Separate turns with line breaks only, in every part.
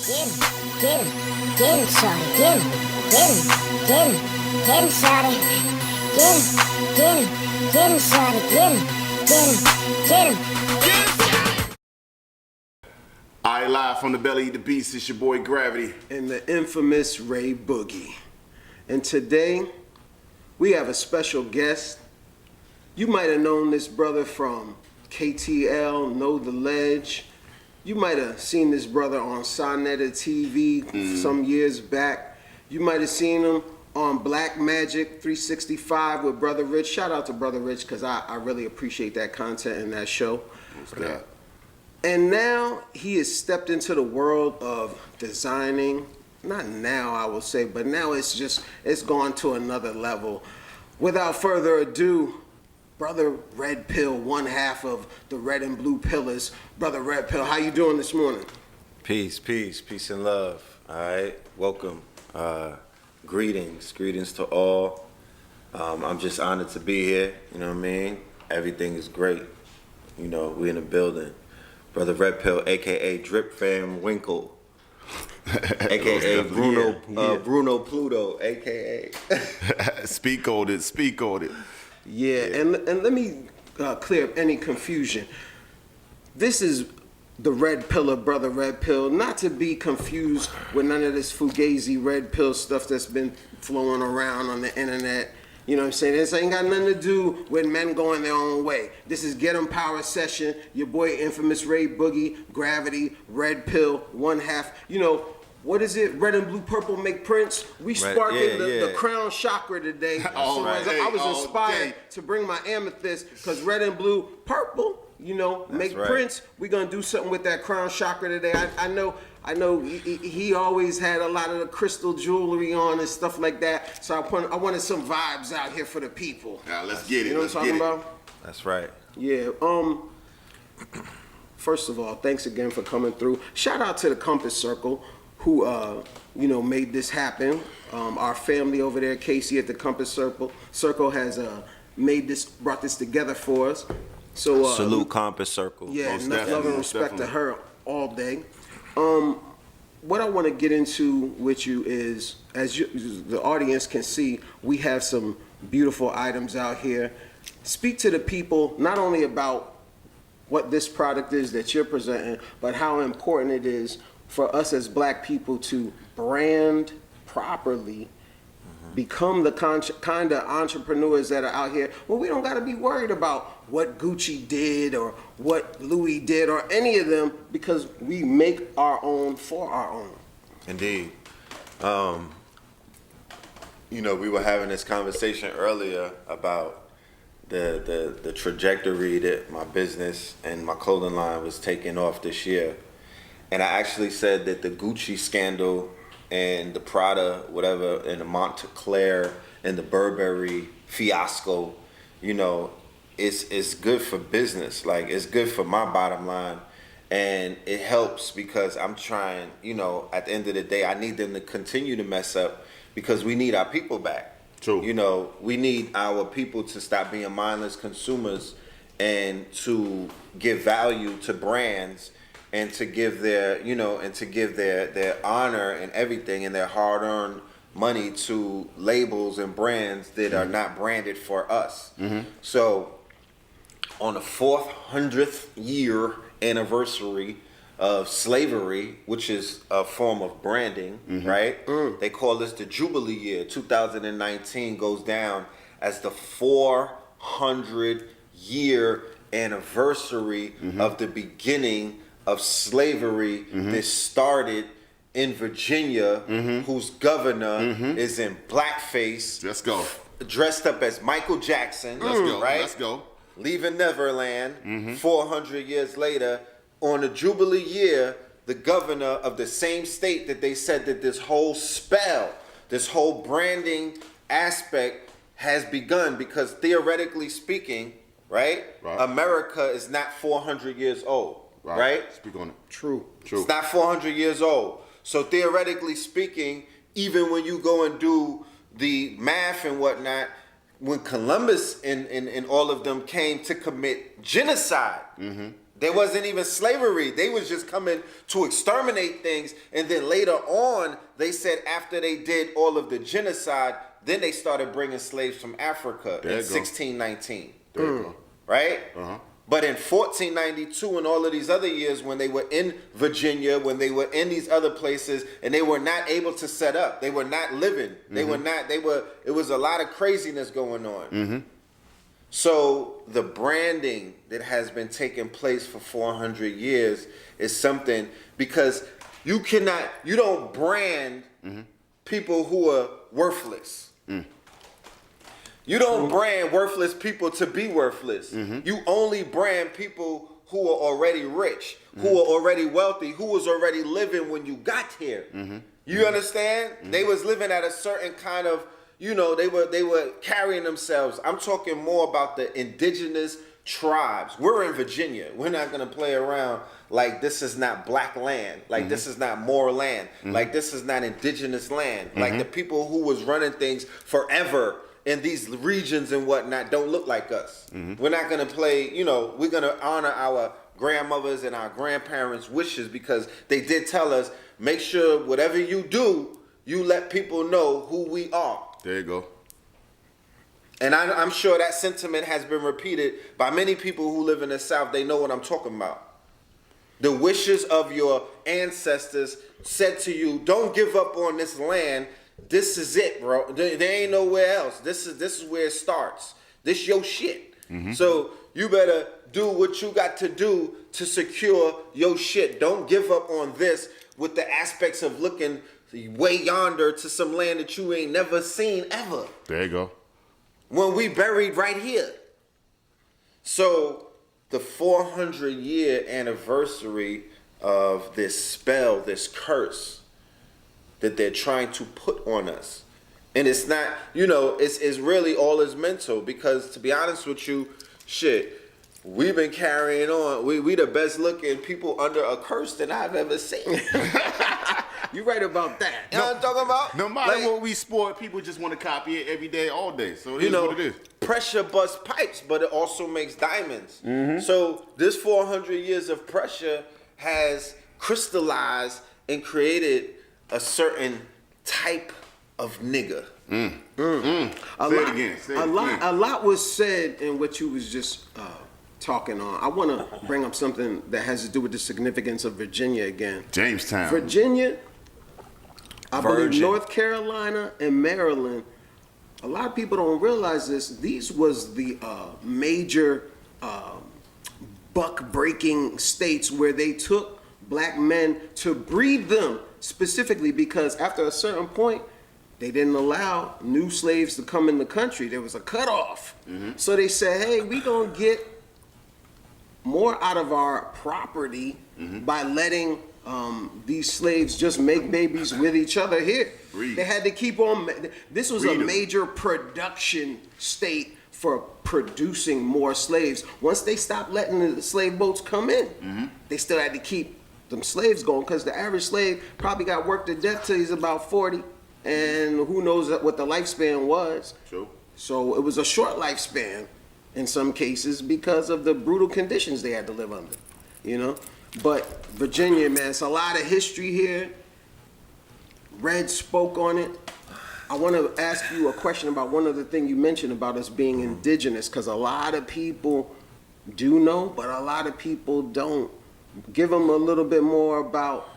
Get him, get him, shawty, get him, get him, shawty, get him, shawty, get him.
I live from the belly of the beast. It's your boy Gravity
and the infamous Ray Boogie. And today we have a special guest. You might have known this brother from KTL, Know the Ledge. You might have seen this brother on Sonetta TV some years back. You might have seen him on Black Magic 365 with Brother Rich. Shout out to Brother Rich because I really appreciate that content and that show. And now he has stepped into the world of designing. Not now, I will say, but now it's gone to another level. Without further ado, Brother Red Pill, one half of the Red and Blue Pillars. Brother Red Pill, how you doing this morning?
Peace and love. All right, welcome. Greetings to all. I'm just honored to be here. You know what I mean? Everything is great. You know, we in the building. Brother Red Pill, aka Drip Fam Winkle, aka Bruno Pluto, aka.
Speak on it.
Yeah, and let me clear up any confusion. This is the Red Pillar, Brother Red Pill, not to be confused with none of this Fugazi Red Pill stuff that's been flowing around on the internet. You know what I'm saying? This ain't got nothing to do with men going their own way. This is Get 'em Power Session. Your boy Infamous Ray Boogie, Gravity, Red Pill, one half. You know, what is it? Red and blue, purple make prints. We sparking the crown chakra today. I was inspired to bring my amethyst because red and blue, purple, you know, make prints. We're going to do something with that crown chakra today. I know he always had a lot of the crystal jewelry on and stuff like that. So I wanted some vibes out here for the people.
Let's get it.
You know what I'm talking about?
That's right.
Yeah. First of all, thanks again for coming through. Shout out to the Compass Circle, who made this happen. Our family over there, Casey at the Compass Circle has brought this together for us. So
salute Compass Circle.
Yeah, enough love and respect to her all day. What I want to get into with you is, the audience can see, we have some beautiful items out here. Speak to the people not only about what this product is that you're presenting, but how important it is for us as black people to brand properly, become the kind of entrepreneurs that are out here. Well, we don't got to be worried about what Gucci did or what Louis did or any of them, because we make our own for our own.
Indeed. We were having this conversation earlier about the trajectory that my business and my clothing line was taking off this year. And I actually said that the Gucci scandal and the Prada, whatever, and the Montclair and the Burberry fiasco, it's good for business. Like, it's good for my bottom line. And it helps because I'm trying, at the end of the day, I need them to continue to mess up because we need our people back.
True.
We need our people to stop being mindless consumers and to give value to brands and to give their, their honor and everything and their hard-earned money to labels and brands that are not branded for us. So on the 400th year anniversary of slavery, which is a form of branding, right? They call this the Jubilee year. 2019 goes down as the 400-year anniversary of the beginning of slavery that started in Virginia, whose governor is in blackface.
Let's go.
Dressed up as Michael Jackson.
Let's go.
Right?
Let's go.
Leaving Neverland 400 years later. On the Jubilee year, the governor of the same state that they said that this whole spell, this whole branding aspect has begun, because theoretically speaking, right? America is not 400 years old. Right?
Speak on it.
True.
It's not 400 years old. So theoretically speaking, even when you go and do the math and whatnot, when Columbus and all of them came to commit genocide, There wasn't even slavery. They was just coming to exterminate things. And then later on, they said after they did all of the genocide, then they started bringing slaves from Africa in 1619.
There you go.
Right?
Uh-huh.
But in 1492 and all of these other years when they were in Virginia, when they were in these other places and they were not able to set up, they were not living. It was a lot of craziness going on.
Mm-hmm.
So the branding that has been taking place for 400 years is something, because you don't brand people who are worthless. You don't brand worthless people to be worthless. You only brand people who are already rich, who are already wealthy, who was already living when you got here. You understand? They was living at a certain kind of, they were carrying themselves. I'm talking more about the indigenous tribes. We're in Virginia. We're not gonna play around like this is not black land, like this is not Moor land, like this is not indigenous land. Like the people who was running things forever in these regions and whatnot don't look like us. We're not gonna play, we're gonna honor our grandmothers and our grandparents' wishes, because they did tell us, make sure whatever you do, you let people know who we are.
There you go.
And I'm sure that sentiment has been repeated by many people who live in the South. They know what I'm talking about. The wishes of your ancestors said to you, don't give up on this land. This is it, bro. There ain't nowhere else. This is where it starts. This your shit. So you better do what you got to do to secure your shit. Don't give up on this with the aspects of looking way yonder to some land that you ain't never seen ever.
There you go.
When we buried right here. So the 400-year anniversary of this spell, this curse that they're trying to put on us. And it's not, it's really all is mental, because to be honest with you, we've been carrying on. We the best looking people under a curse that I've ever seen.
You right about that.
You know what I'm talking about?
No matter what we sport, people just want to copy it every day, all day. So it is what it is.
Pressure busts pipes, but it also makes diamonds. So this 400 years of pressure has crystallized and created a certain type of nigga.
A lot was said in what you was just talking on. I want to bring up something that has to do with the significance of Virginia again.
Jamestown.
Virginia, I believe North Carolina and Maryland, a lot of people don't realize this. These was the major buck-breaking states where they took black men to breed them, specifically because after a certain point, they didn't allow new slaves to come in the country. There was a cutoff. So they said, hey, we gonna get more out of our property by letting these slaves just make babies with each other here. Breed. They had to keep on. This was a major production state for producing more slaves. Once they stopped letting the slave boats come in, they still had to keep them slaves going, because the average slave probably got worked to death till he's about 40, and who knows what the lifespan was.
True.
So it was a short lifespan in some cases because of the brutal conditions they had to live under, But Virginia, man, it's a lot of history here. Red spoke on it. I want to ask you a question about one other thing you mentioned about us being indigenous, because a lot of people do know, but a lot of people don't. Give them a little bit more about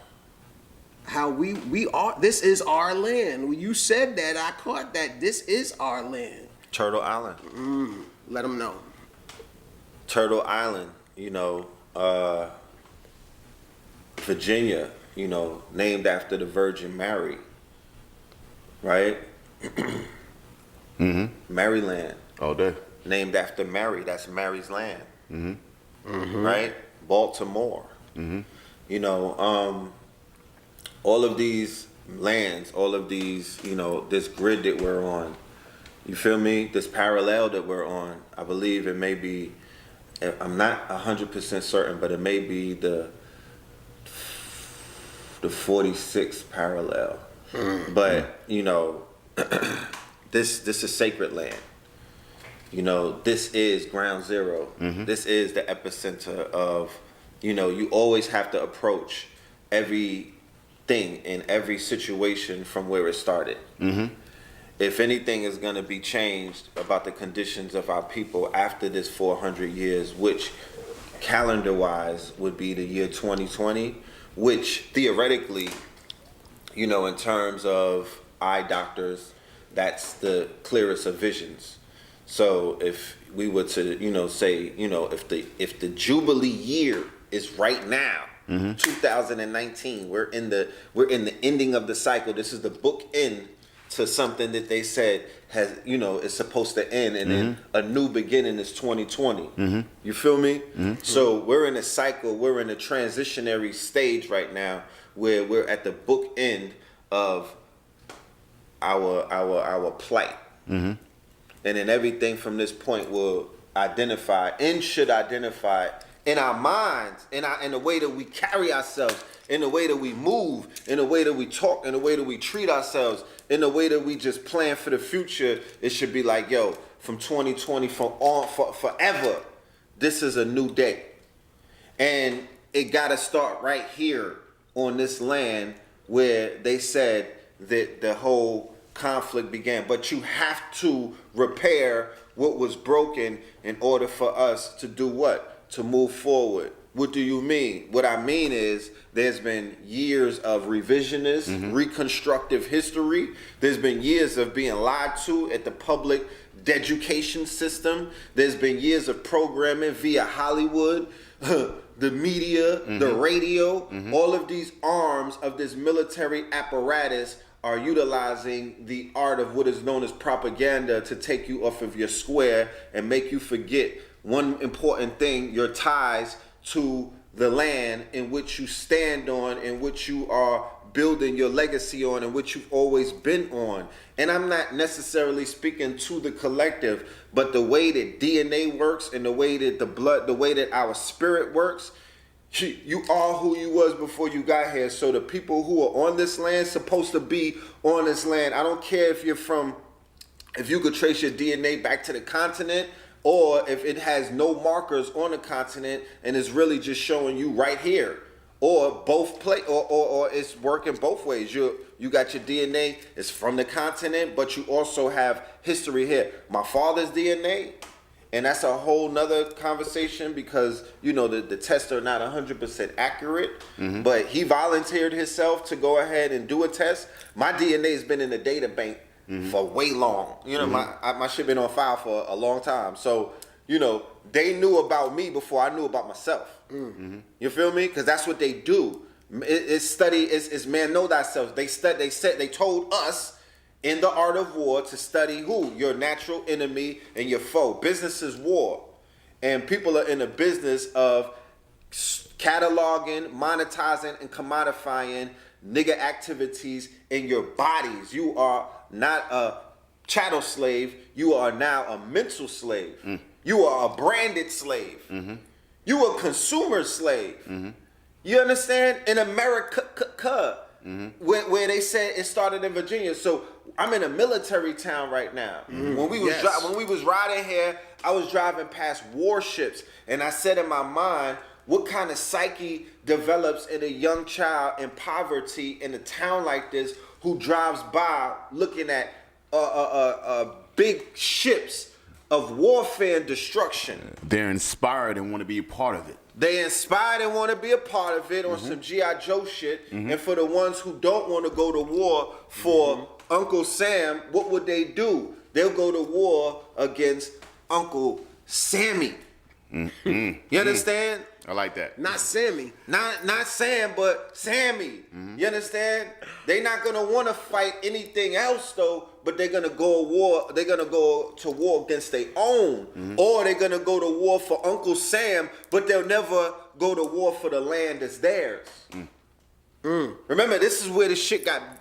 how we are. This is our land. When you said that, I caught that. This is our land.
Turtle Island.
Let them know.
Turtle Island, Virginia, named after the Virgin Mary, right? Maryland.
All day.
Named after Mary. That's Mary's land. Right? Baltimore. All of these lands, all of these, this grid that we're on, you feel me? This parallel that we're on, I believe it may be, I'm not 100% certain, but it may be the 46th parallel. But, this is sacred land. This is ground zero. This is the epicenter of you know, you always have to approach everything in every situation from where it started. If anything is going to be changed about the conditions of our people after this 400 years, which calendar-wise would be the year 2020, which theoretically, you know, in terms of eye doctors, that's the clearest of visions. So if we were to, you know, say, you know, if the Jubilee year is right now, 2019, we're in the ending of the cycle. This is the bookend to something that they said has, you know, is supposed to end, and then a new beginning is 2020. You feel me? So we're in a cycle, we're in a transitionary stage right now where we're at the bookend of our plight. And then everything from this point will identify and should identify in our minds, in the way that we carry ourselves, in the way that we move, in the way that we talk, in the way that we treat ourselves, in the way that we just plan for the future. It should be like, yo, from 2020 forever, this is a new day. And it got to start right here on this land where they said that the whole conflict began. But you have to repair what was broken in order for us to do what? To move forward. What do you mean? What I mean is there's been years of revisionist, reconstructive history. There's been years of being lied to at the public education system. There's been years of programming via Hollywood, the media, the radio. All of these arms of this military apparatus are utilizing the art of what is known as propaganda to take you off of your square and make you forget one important thing: your ties to the land in which you stand on, in which you are building your legacy on, in which you've always been on. And I'm not necessarily speaking to the collective, but the way that DNA works and the way that the blood, the way that our spirit works, you are who you was before you got here. So the people who are on this land supposed to be on this land. I don't care if you're from, if you could trace your DNA back to the continent, or if it has no markers on the continent and it's really just showing you right here, or both play, or it's working both ways. You got your DNA, it's from the continent, but you also have history here. My father's DNA, and that's a whole nother conversation because, you know, the tests are not 100% accurate, but he volunteered himself to go ahead and do a test. My DNA has been in the data bank for way long. You know, my shit been on file for a long time. So, you know, they knew about me before I knew about myself. You feel me? Because that's what they do. It's man know thyself. They told us in the art of war to study who? Your natural enemy and your foe. Business is war. And people are in the business of cataloging, monetizing, and commodifying nigga activities in your bodies. You are not a chattel slave. You are now a mental slave. You are a branded slave. You a consumer slave. You understand? In America, where they said it started in Virginia. So I'm in a military town right now. When we was riding here, I was driving past warships, and I said in my mind, what kind of psyche develops in a young child in poverty in a town like this who drives by looking at big ships of warfare and destruction?
They're inspired and want to be a part of it.
They inspired and want to be a part of it on some G.I. Joe shit. And for the ones who don't want to go to war for Uncle Sam, what would they do? They'll go to war against Uncle Sammy. You understand?
I like that.
Not Sammy.
Not Sam, but Sammy. You understand? They're not gonna want to fight anything else though, but they're gonna go to war. They're gonna go to war against their own, or they're gonna go to war for Uncle Sam, but they'll never go to war for the land that's theirs. Remember, this is where this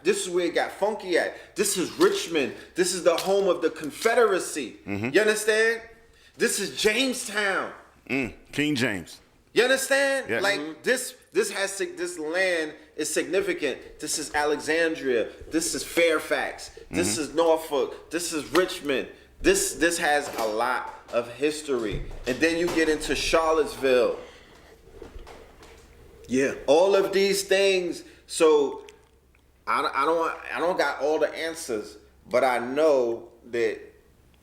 is where it got funky at. This is Richmond. This is the home of the Confederacy. You understand? This is Jamestown.
King James.
You understand?
Yeah.
Like this land is significant. This is Alexandria. This is Fairfax. This is Norfolk. This is Richmond. This has a lot of history. And then you get into Charlottesville.
Yeah.
All of these things. So I don't got all the answers, but I know that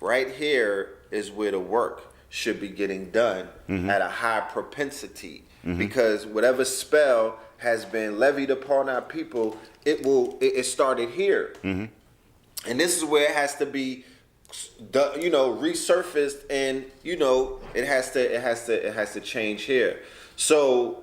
right here is where the work should be getting done at a high propensity, because whatever spell has been levied upon our people, it started here, and this is where it has to be, resurfaced, and it has to change here. So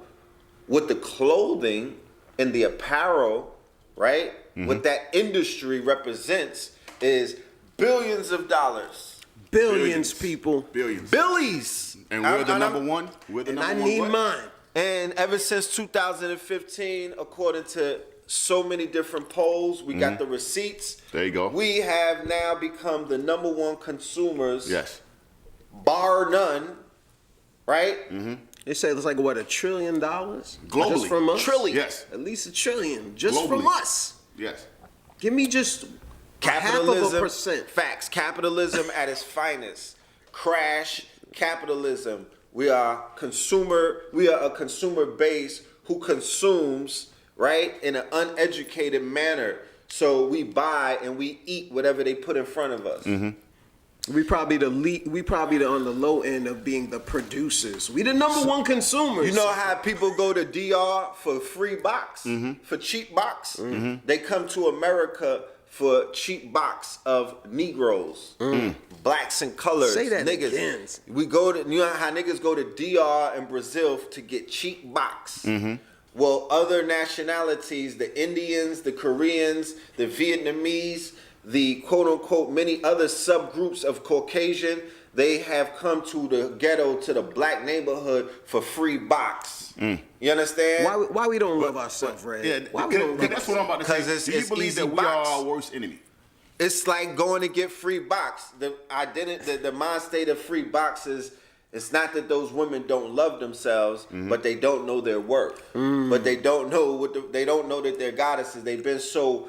with the clothing and the apparel, right? What that industry represents is billions of dollars.
Billions, people.
Billions.
Billies.
And we're the number one. We're the
And
number
I
one.
need
what?
mine.
And ever since 2015, according to so many different polls, we got the receipts.
There you go.
We have now become the number one consumers,
Yes.
bar none, right?
They say it's like, what, $1 trillion?
Globally.
Just from us?
Trillion.
Yes.
At least $1 trillion. Just from
Globally.
us.
Yes.
Give me just
Capitalism,
0.5%.
facts. Capitalism at its finest. Crash capitalism. We are a consumer base who consumes, right, in an uneducated manner. So we buy and we eat whatever they put in front of us.
We probably on the low end of being the producers. We the number one consumers.
You know how people go to DR for free box, for cheap box? They come to America for cheap box of Negroes, blacks and colors,
Say that
niggas.
again.
We go to, you know how niggas go to DR and Brazil to get cheap box. Well, other nationalities, the Indians, the Koreans, the Vietnamese, the quote unquote many other subgroups of Caucasian, they have come to the ghetto, to the black neighborhood for free box. You understand?
Why we don't love ourselves, Red?
Yeah,
Why we don't love
that's what I'm about to say.
'Cause
Do you
it's
believe
easy
that we
box.
are our worst enemy?
It's like going to get free box. The mind state of free box is, it's not that those women don't love themselves, but they don't know their worth. But they don't know they don't know that they're goddesses. They've been so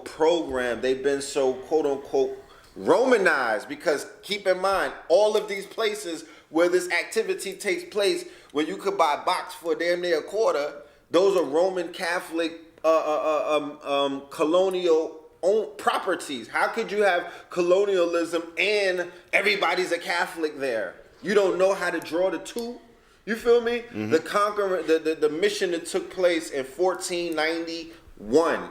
programmed. They've been so quote unquote Romanized, because keep in mind, all of these places where this activity takes place, where you could buy box for damn near a quarter, those are Roman Catholic colonial owned properties. How could you have colonialism and everybody's a Catholic there? You don't know how to draw the two. You feel me? The conqueror, the mission that took place in 1491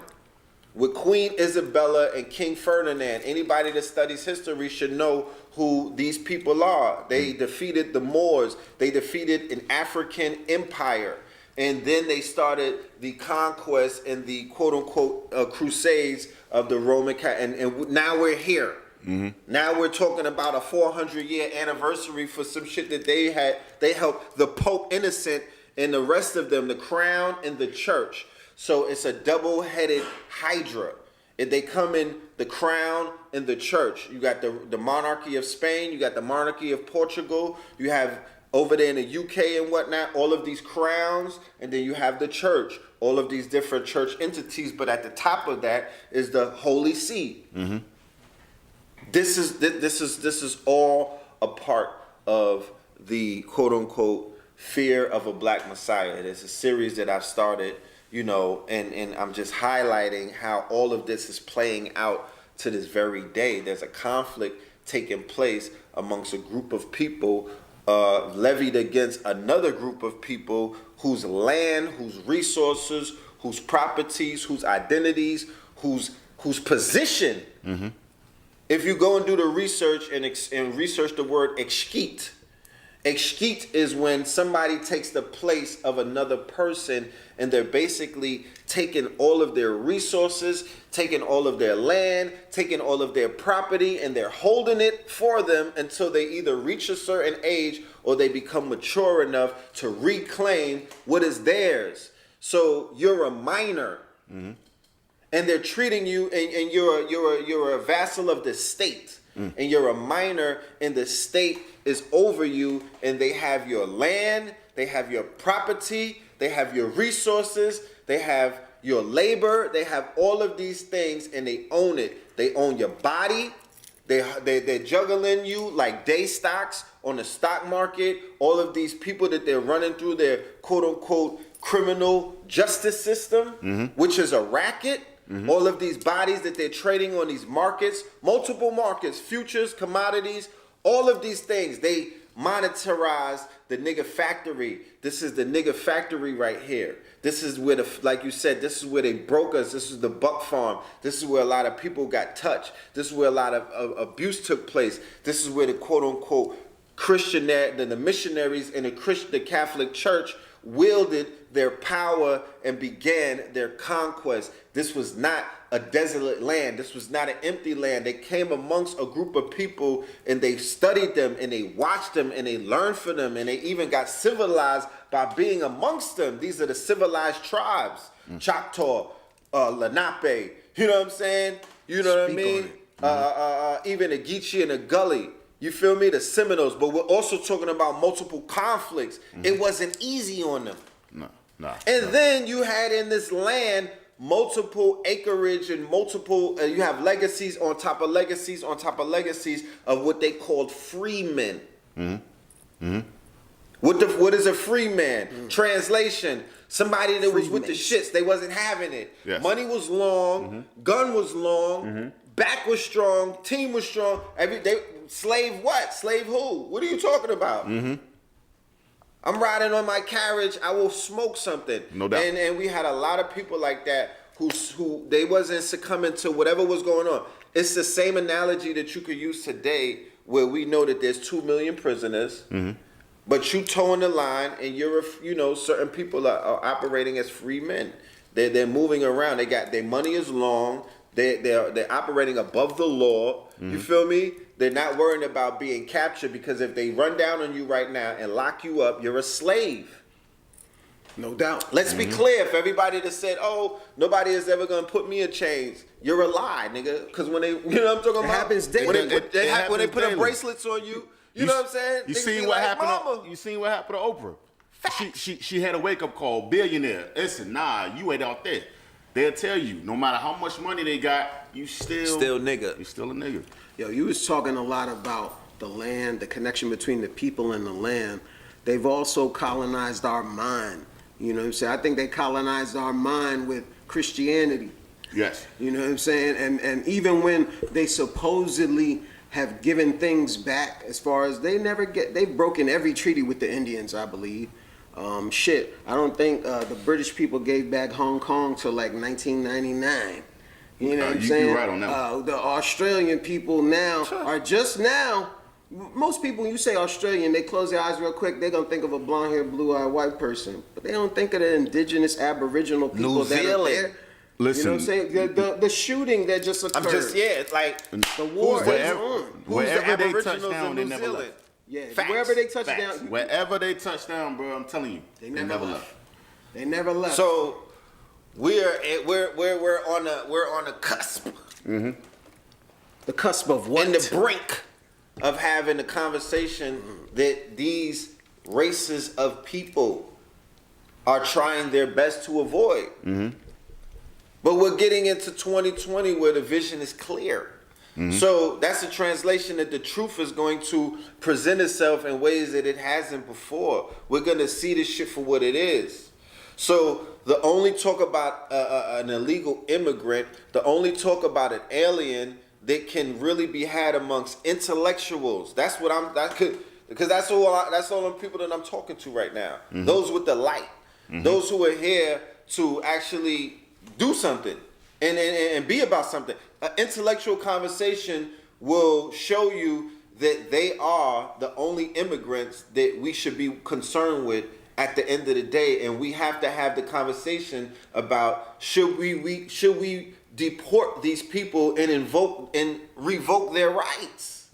with Queen Isabella and King Ferdinand. Anybody that studies history should know who these people are. They defeated the Moors. They defeated an African empire. And then they started the conquest and the quote-unquote crusades of the Roman Catholic. And now we're here. Now we're talking about a 400-year anniversary for some shit that they helped the Pope Innocent and the rest of them, the crown and the church. So it's a double-headed hydra. If they come in the crown and the church, you got the monarchy of Spain, you got the monarchy of Portugal, you have over there in the UK and whatnot, all of these crowns, and then you have the church, all of these different church entities, but at the top of that is the Holy See. This is all a part of the quote unquote fear of a black Messiah. It's a series that I've started, and I'm just highlighting how all of this is playing out to this very day. There's a conflict taking place amongst a group of people levied against another group of people whose land, whose resources, whose properties, whose identities, whose position. If you go and do the research and research the word exquite is when somebody takes the place of another person, and they're basically taking all of their resources, taking all of their land, taking all of their property, and they're holding it for them until they either reach a certain age or they become mature enough to reclaim what is theirs. So you're a minor. And they're treating you, and you're a vassal of the state, and you're a minor, and the state is over you, and they have your land, they have your property, they have your resources, they have your labor, they have all of these things, and they own it. They own your body, They're juggling you like day stocks on the stock market. All of these people that they're running through their quote unquote criminal justice system, which is a racket. All of these bodies that they're trading on these markets, multiple markets, futures, commodities, all of these things, they monetize the nigga factory. This is the nigga factory right here. This is where like you said, this is where they broke us. This is the buck farm. This is where a lot of people got touched. This is where a lot of abuse took place. This is where the quote unquote the missionaries in the Catholic Church wielded their power and began their conquest. This was not a desolate land. This was not an empty land. They came amongst a group of people and they studied them and they watched them and they learned from them and they even got civilized by being amongst them. These are the civilized tribes. Choctaw, Lenape, you know what I'm saying? You know what I mean? Even the Geechee and the Gully. You feel me? The Seminoles. But we're also talking about multiple conflicts. It wasn't easy on them. And then you had in this land multiple acreage and multiple, you have legacies on top of legacies on top of legacies of what they called freemen. What is a free man? Translation: somebody that was with the shits. They wasn't having it. Yes. Money was long, gun was long, back was strong, team was strong. Slave what? Slave who? What are you talking about? I'm riding on my carriage. I will smoke something. No doubt. And we had a lot of people like that who they wasn't succumbing to whatever was going on. It's the same analogy that you could use today, where we know that there's 2 million prisoners, but you towing the line, and certain people are operating as free men. They're moving around. Their money is long. They're operating above the law. You feel me? They're not worrying about being captured, because if they run down on you right now and lock you up, you're a slave.
No doubt.
Let's be clear. If everybody that said, "Oh, nobody is ever gonna put me in chains," you're a lie, nigga. Because when they, you know what I'm talking about?
It happens daily.
When they put up bracelets on you, you know what I'm saying?
You seen what happened? You seen what happened to Oprah? She had a wake up call. Billionaire. Listen, nah, you ain't out there. They'll tell you, no matter how much money they got, you still nigga. You still a nigga.
Yo, you was talking a lot about the land, the connection between the people and the land. They've also colonized our mind. You know what I'm saying? I think they colonized our mind with Christianity.
Yes.
You know what I'm saying? And even when they supposedly have given things back, as far as they've broken every treaty with the Indians, I believe. I don't think the British people gave back Hong Kong till like 1999. You know what I'm saying?
You're right on that.
The Australian people now are just now. Most people, when you say Australian, they close their eyes real quick. They're gonna think of a blonde-haired, blue-eyed white person, but they don't think of the indigenous Aboriginal people that are there.
Listen,
you know what I'm saying? The shooting that just occurred.
It's like
the war is on.
Wherever they touch down, they never left.
Yeah, wherever they touch down.
Wherever they touch down, bro, I'm telling you,
they never left. They never left.
So we're on a cusp.
The cusp of what?
And the brink of having a conversation that these races of people are trying their best to avoid. But we're getting into 2020 where the vision is clear. So that's a translation that the truth is going to present itself in ways that it hasn't before. We're going to see this shit for what it is. So the only talk about an illegal immigrant, the only talk about an alien that can really be had amongst intellectuals. That's what because that's all the people that I'm talking to right now. Those with the light. Those who are here to actually do something and be about something. An intellectual conversation will show you that they are the only immigrants that we should be concerned with at the end of the day, and we have to have the conversation about should we deport these people and revoke their rights.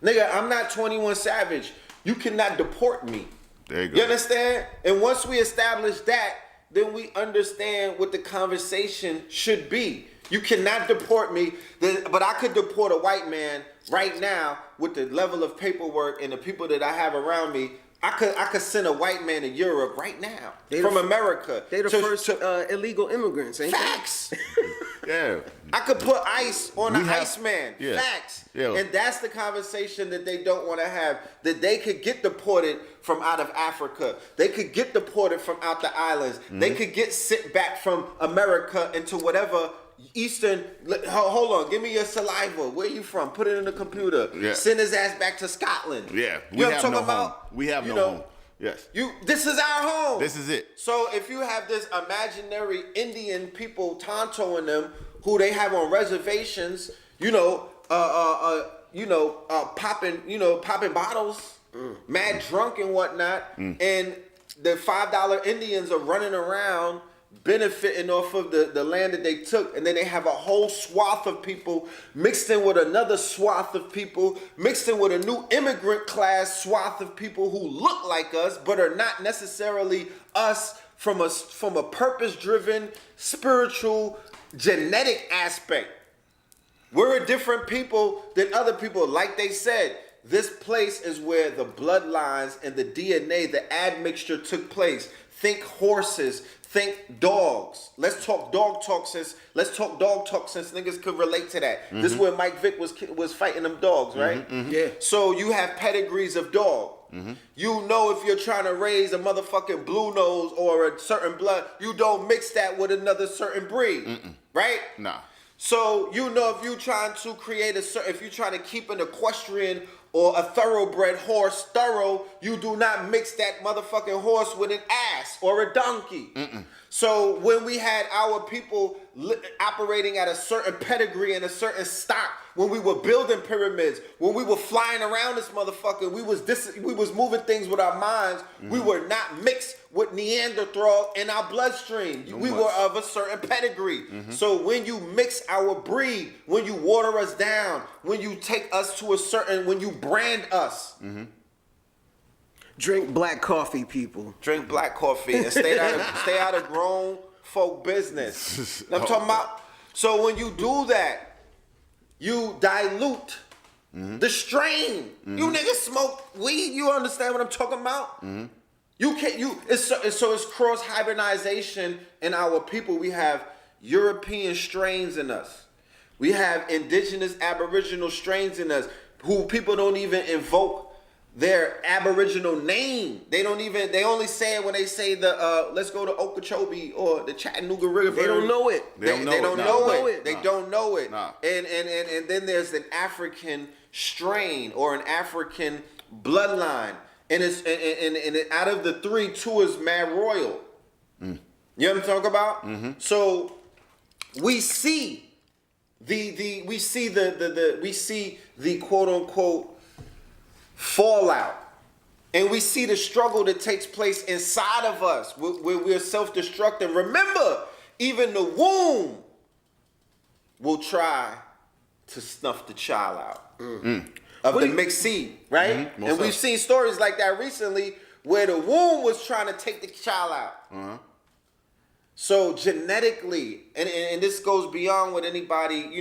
Nigga, I'm not 21 Savage. You cannot deport me.
There you go.
You understand? And once we establish that, then we understand what the conversation should be. You cannot deport me, but I could deport a white man right now with the level of paperwork and the people that I have around me. I could send a white man to Europe right now from America.
They the first illegal immigrants, ain't
facts.
Yeah,
I could put ice on the
have,
Iceman.
Yeah.
Facts.
Yeah.
And that's the conversation that they don't want to have. That they could get deported from out of Africa. They could get deported from out the islands. They could get sent back from America into whatever Eastern. Hold on. Give me your saliva. Where you from? Put it in the computer.
Yeah.
Send his ass back to Scotland.
Yeah.
You know what I'm talking
home.
about?
We have
You
no
know,
home. Yes.
This is our home.
This is it.
So if you have this imaginary Indian people, Tonto and them, who they have on reservations, popping bottles, mad drunk and whatnot, and the $5 Indians are running around benefiting off of the land that they took, and then they have a whole swath of people mixed in with another swath of people, mixed in with a new immigrant class swath of people who look like us but are not necessarily us from a purpose-driven, spiritual, genetic aspect. We're a different people than other people. Like they said, this place is where the bloodlines and the DNA, the admixture took place. Think horses, think dogs. Let's talk dog talk since niggas could relate to that. This is where Mike Vick was fighting them dogs, right?
Yeah.
So you have pedigrees of dog. You know if you're trying to raise a motherfucking blue nose or a certain blood, you don't mix that with another certain breed, right?
Nah.
So you know if you're trying to create if you're trying to keep an equestrian or a thoroughbred horse thorough, you do not mix that motherfucking horse with an ass or a donkey. So when we had our people operating at a certain pedigree and a certain stock, when we were building pyramids, when we were flying around this motherfucker, we was moving things with our minds. We were not mixed with Neanderthal in our bloodstream. We were of a certain pedigree. So when you mix our breed, when you water us down, when you take us to a certain, when you brand us.
Drink black coffee, people.
Drink black coffee and stay out of grown folk business. I'm talking about. So when you do that, you dilute the strain. You niggas smoke weed. You understand what I'm talking about? You can't. It's cross hybridization in our people. We have European strains in us. We have indigenous Aboriginal strains in us who people don't even invoke their Aboriginal name. They only say it when they say let's go to Okeechobee or the Chattanooga River.
They don't know it.
They don't know it. They don't know it.
Nah.
And then there's an African strain or an African bloodline. And it's and out of the three, two is mad royal. You know what I'm talking about? So we see the quote unquote fallout, and we see the struggle that takes place inside of us where we're self-destructing. Remember, even the womb will try to snuff the child out of the mixed seed, right? And we've seen stories like that recently where the womb was trying to take the child out. So genetically, and this goes beyond what anybody,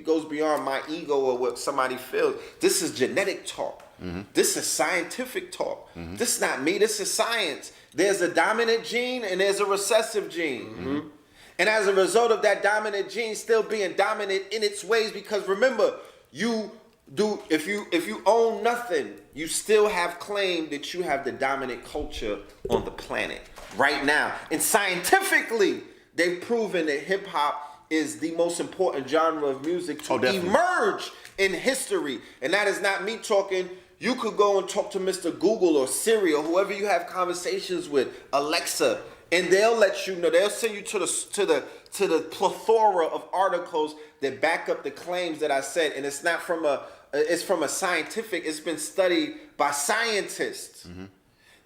goes beyond my ego or what somebody feels. This is genetic talk. This is scientific talk. This is not me, this is science. There's a dominant gene and there's a recessive gene. And as a result of that dominant gene still being dominant in its ways, because remember, if you own nothing, you still have claim that you have the dominant culture on the planet right now. And scientifically, they've proven that hip hop is the most important genre of music to emerge in history. And that is not me talking. You could go and talk to Mr. Google or Siri or whoever you have conversations with, Alexa, and they'll let you know. They'll send you to the plethora of articles that back up the claims that I said. And it's not from it's from a scientific. It's been studied by scientists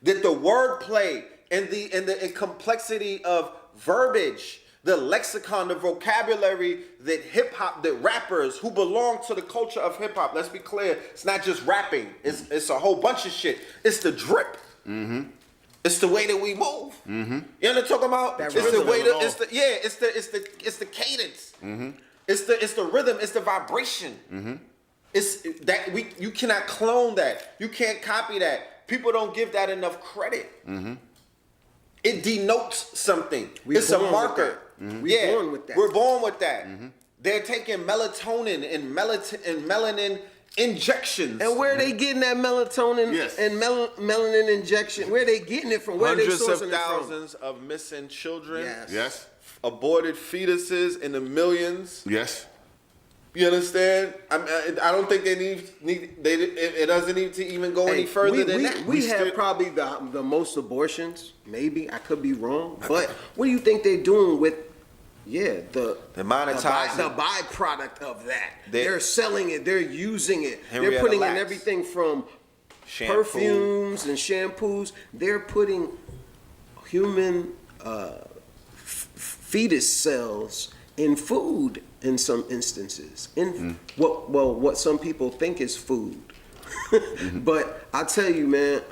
that the wordplay and the complexity of verbiage, the lexicon, the vocabulary that hip hop, that rappers who belong to the culture of hip hop. Let's be clear, it's not just rapping. It's a whole bunch of shit. It's the drip. It's the way that we move. You know what I'm talking about? It's the way that it's the cadence. It's the rhythm. It's the vibration. It's that you cannot clone that. You can't copy that. People don't give that enough credit. It denotes something. It's a marker.
We're born with that.
We're born with that. They're taking melatonin and melanin injections.
And where are they getting that melatonin and melanin injection? Where are they getting it from? Where
Hundreds
are they sourcing
of
it from?
thousands of missing children.
Yes.
Aborted fetuses in the millions.
Yes.
You understand? I don't think they need. It doesn't need to even go any further than that.
We have probably the most abortions. Maybe I could be wrong, but what do you think they're doing with? Yeah, the
monetizing
the byproduct of that. They're selling it. They're using it. They're putting in everything from perfumes and shampoos. They're putting human fetus cells in food in some instances. What some people think is food. But I tell you, man,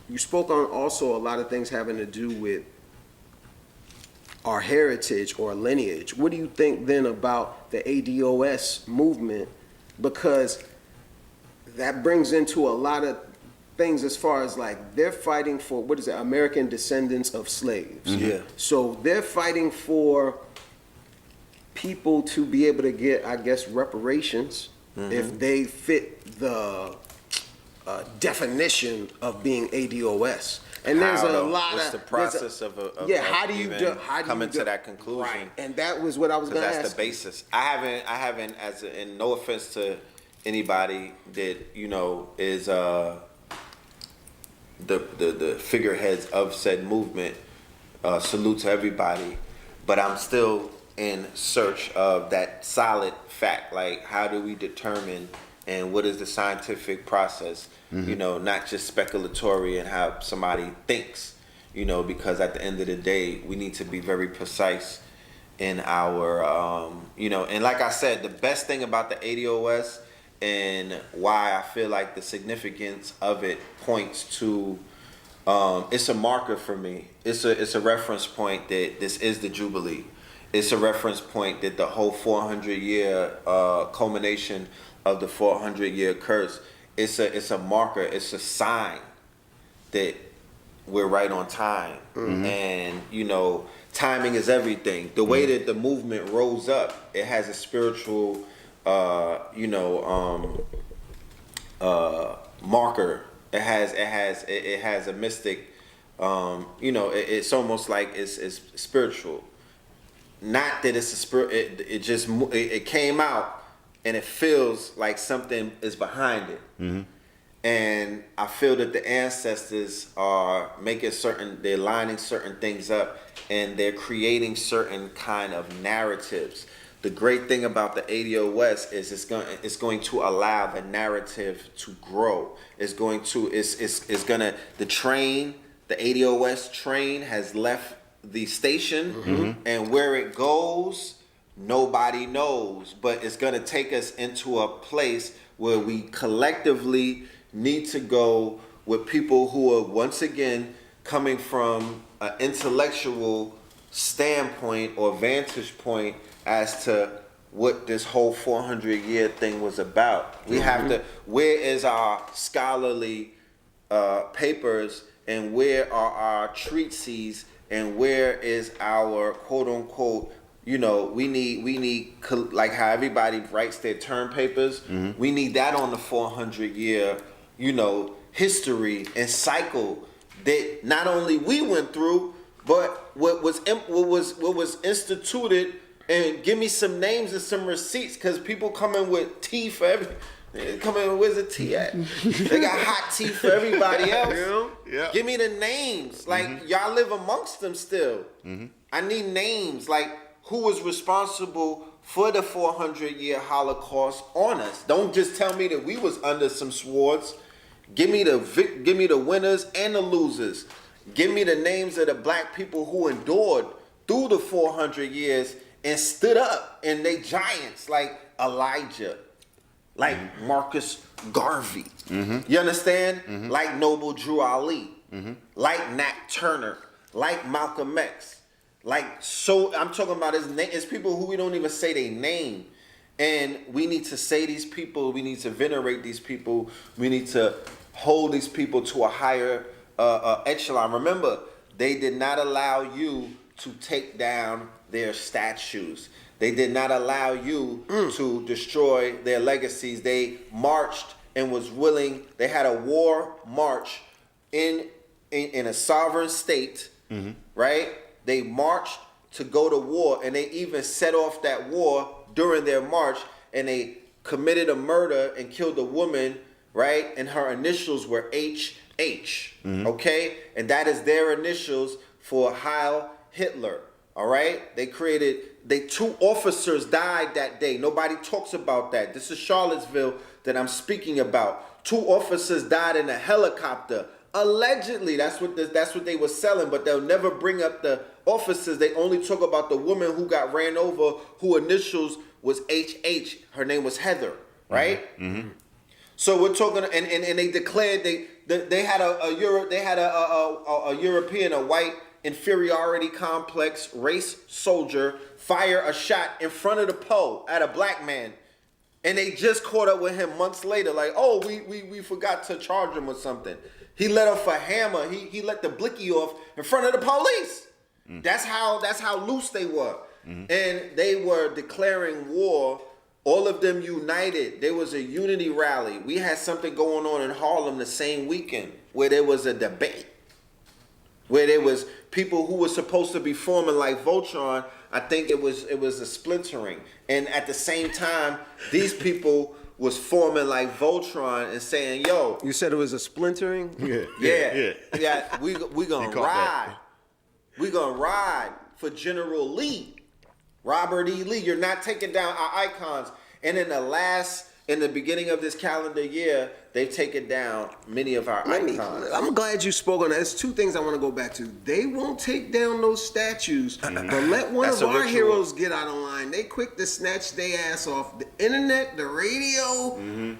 you spoke on also a lot of things having to do with our heritage or lineage. What do you think then about the ADOS movement? Because that brings into a lot of things as far as like they're fighting for, what is it, American descendants of slaves.
Yeah.
So they're fighting for people to be able to get, I guess, reparations if they fit the definition of being ADOS. And there's a lot
what's
of
the process of
how do you
coming to that conclusion?
Right, and that was what I was going to ask.
That's the basis. I haven't, and no offense to anybody that is the figureheads of said movement. Salute to everybody, but I'm still in search of that solid fact. Like, how do we determine? And what is the scientific process? Not just speculatory and how somebody thinks, because at the end of the day, we need to be very precise in our, and like I said, the best thing about the ADOS and why I feel like the significance of it points to, it's a marker for me. It's a reference point that this is the Jubilee. It's a reference point that the whole 400-year culmination of the 400-year curse. It's a marker. It's a sign that we're right on time. And timing is everything. The way that the movement rose up, it has a spiritual, marker. It has a mystic. It's almost like it's spiritual. Not that it's a spirit. It came out. And it feels like something is behind it. And I feel that the ancestors are they're lining certain things up, and they're creating certain kind of narratives. The great thing about the ADOS is it's going to allow the narrative to grow. The ADOS train has left the station, and where it goes, nobody knows, but it's going to take us into a place where we collectively need to go with people who are once again coming from an intellectual standpoint or vantage point as to what this whole 400-year thing was about. We have to, where is our scholarly papers, and where are our treatises, and where is our quote-unquote, we need like how everybody writes their term papers. We need that on the 400-year, history and cycle that not only we went through, but what was instituted. And give me some names and some receipts, because people come in with tea for every. Come in, where's the tea at? They got hot tea for everybody else.
Yeah.
Give me the names. Like, y'all live amongst them still. I need names. Like, who was responsible for the 400-year Holocaust on us? Don't just tell me that we was under some swords. Give me the winners and the losers. Give me the names of the black people who endured through the 400 years and stood up, and they giants like Elijah, like Marcus Garvey. You understand? Like Noble Drew Ali, like Nat Turner, like Malcolm X. I'm talking about his name. It's people who we don't even say their name. And we need to say these people, we need to venerate these people, we need to hold these people to a higher echelon. Remember, they did not allow you to take down their statues. They did not allow you to destroy their legacies. They marched and was willing. They had a war march in a sovereign state, right? They marched to go to war, and they even set off that war during their march, and they committed a murder and killed a woman, right? And her initials were HH, okay? And that is their initials for Heil Hitler, all right? Two officers died that day. Nobody talks about that. This is Charlottesville that I'm speaking about. 2 officers died in a helicopter. Allegedly, that's what they were selling, but they'll never bring up the officers. They only talk about the woman who got ran over, who initials was HH. Her name was Heather, right? So we're talking, and they declared they had a European, a white inferiority complex race soldier fire a shot in front of the pole at a black man. And they just caught up with him months later, like, oh, we forgot to charge him with something. He let off a hammer. He let the blicky off in front of the police. That's how loose they were. And they were declaring war, all of them united. There was a unity rally. We had something going on in Harlem the same weekend where there was a debate, where there was people who were supposed to be forming like Voltron. I think it was a splintering. And at the same time, these people was forming like Voltron and saying, yo.
You said it was a splintering?
Yeah, we gonna ride.
That.
We gonna ride for General Lee. Robert E. Lee. You're not taking down our icons. And in the beginning of this calendar year, they've taken down many of our icons.
I'm glad you spoke on that. There's 2 things I want to go back to. They won't take down those statues, but let one of our heroes get out of line. They quick to snatch their ass off the internet, the radio.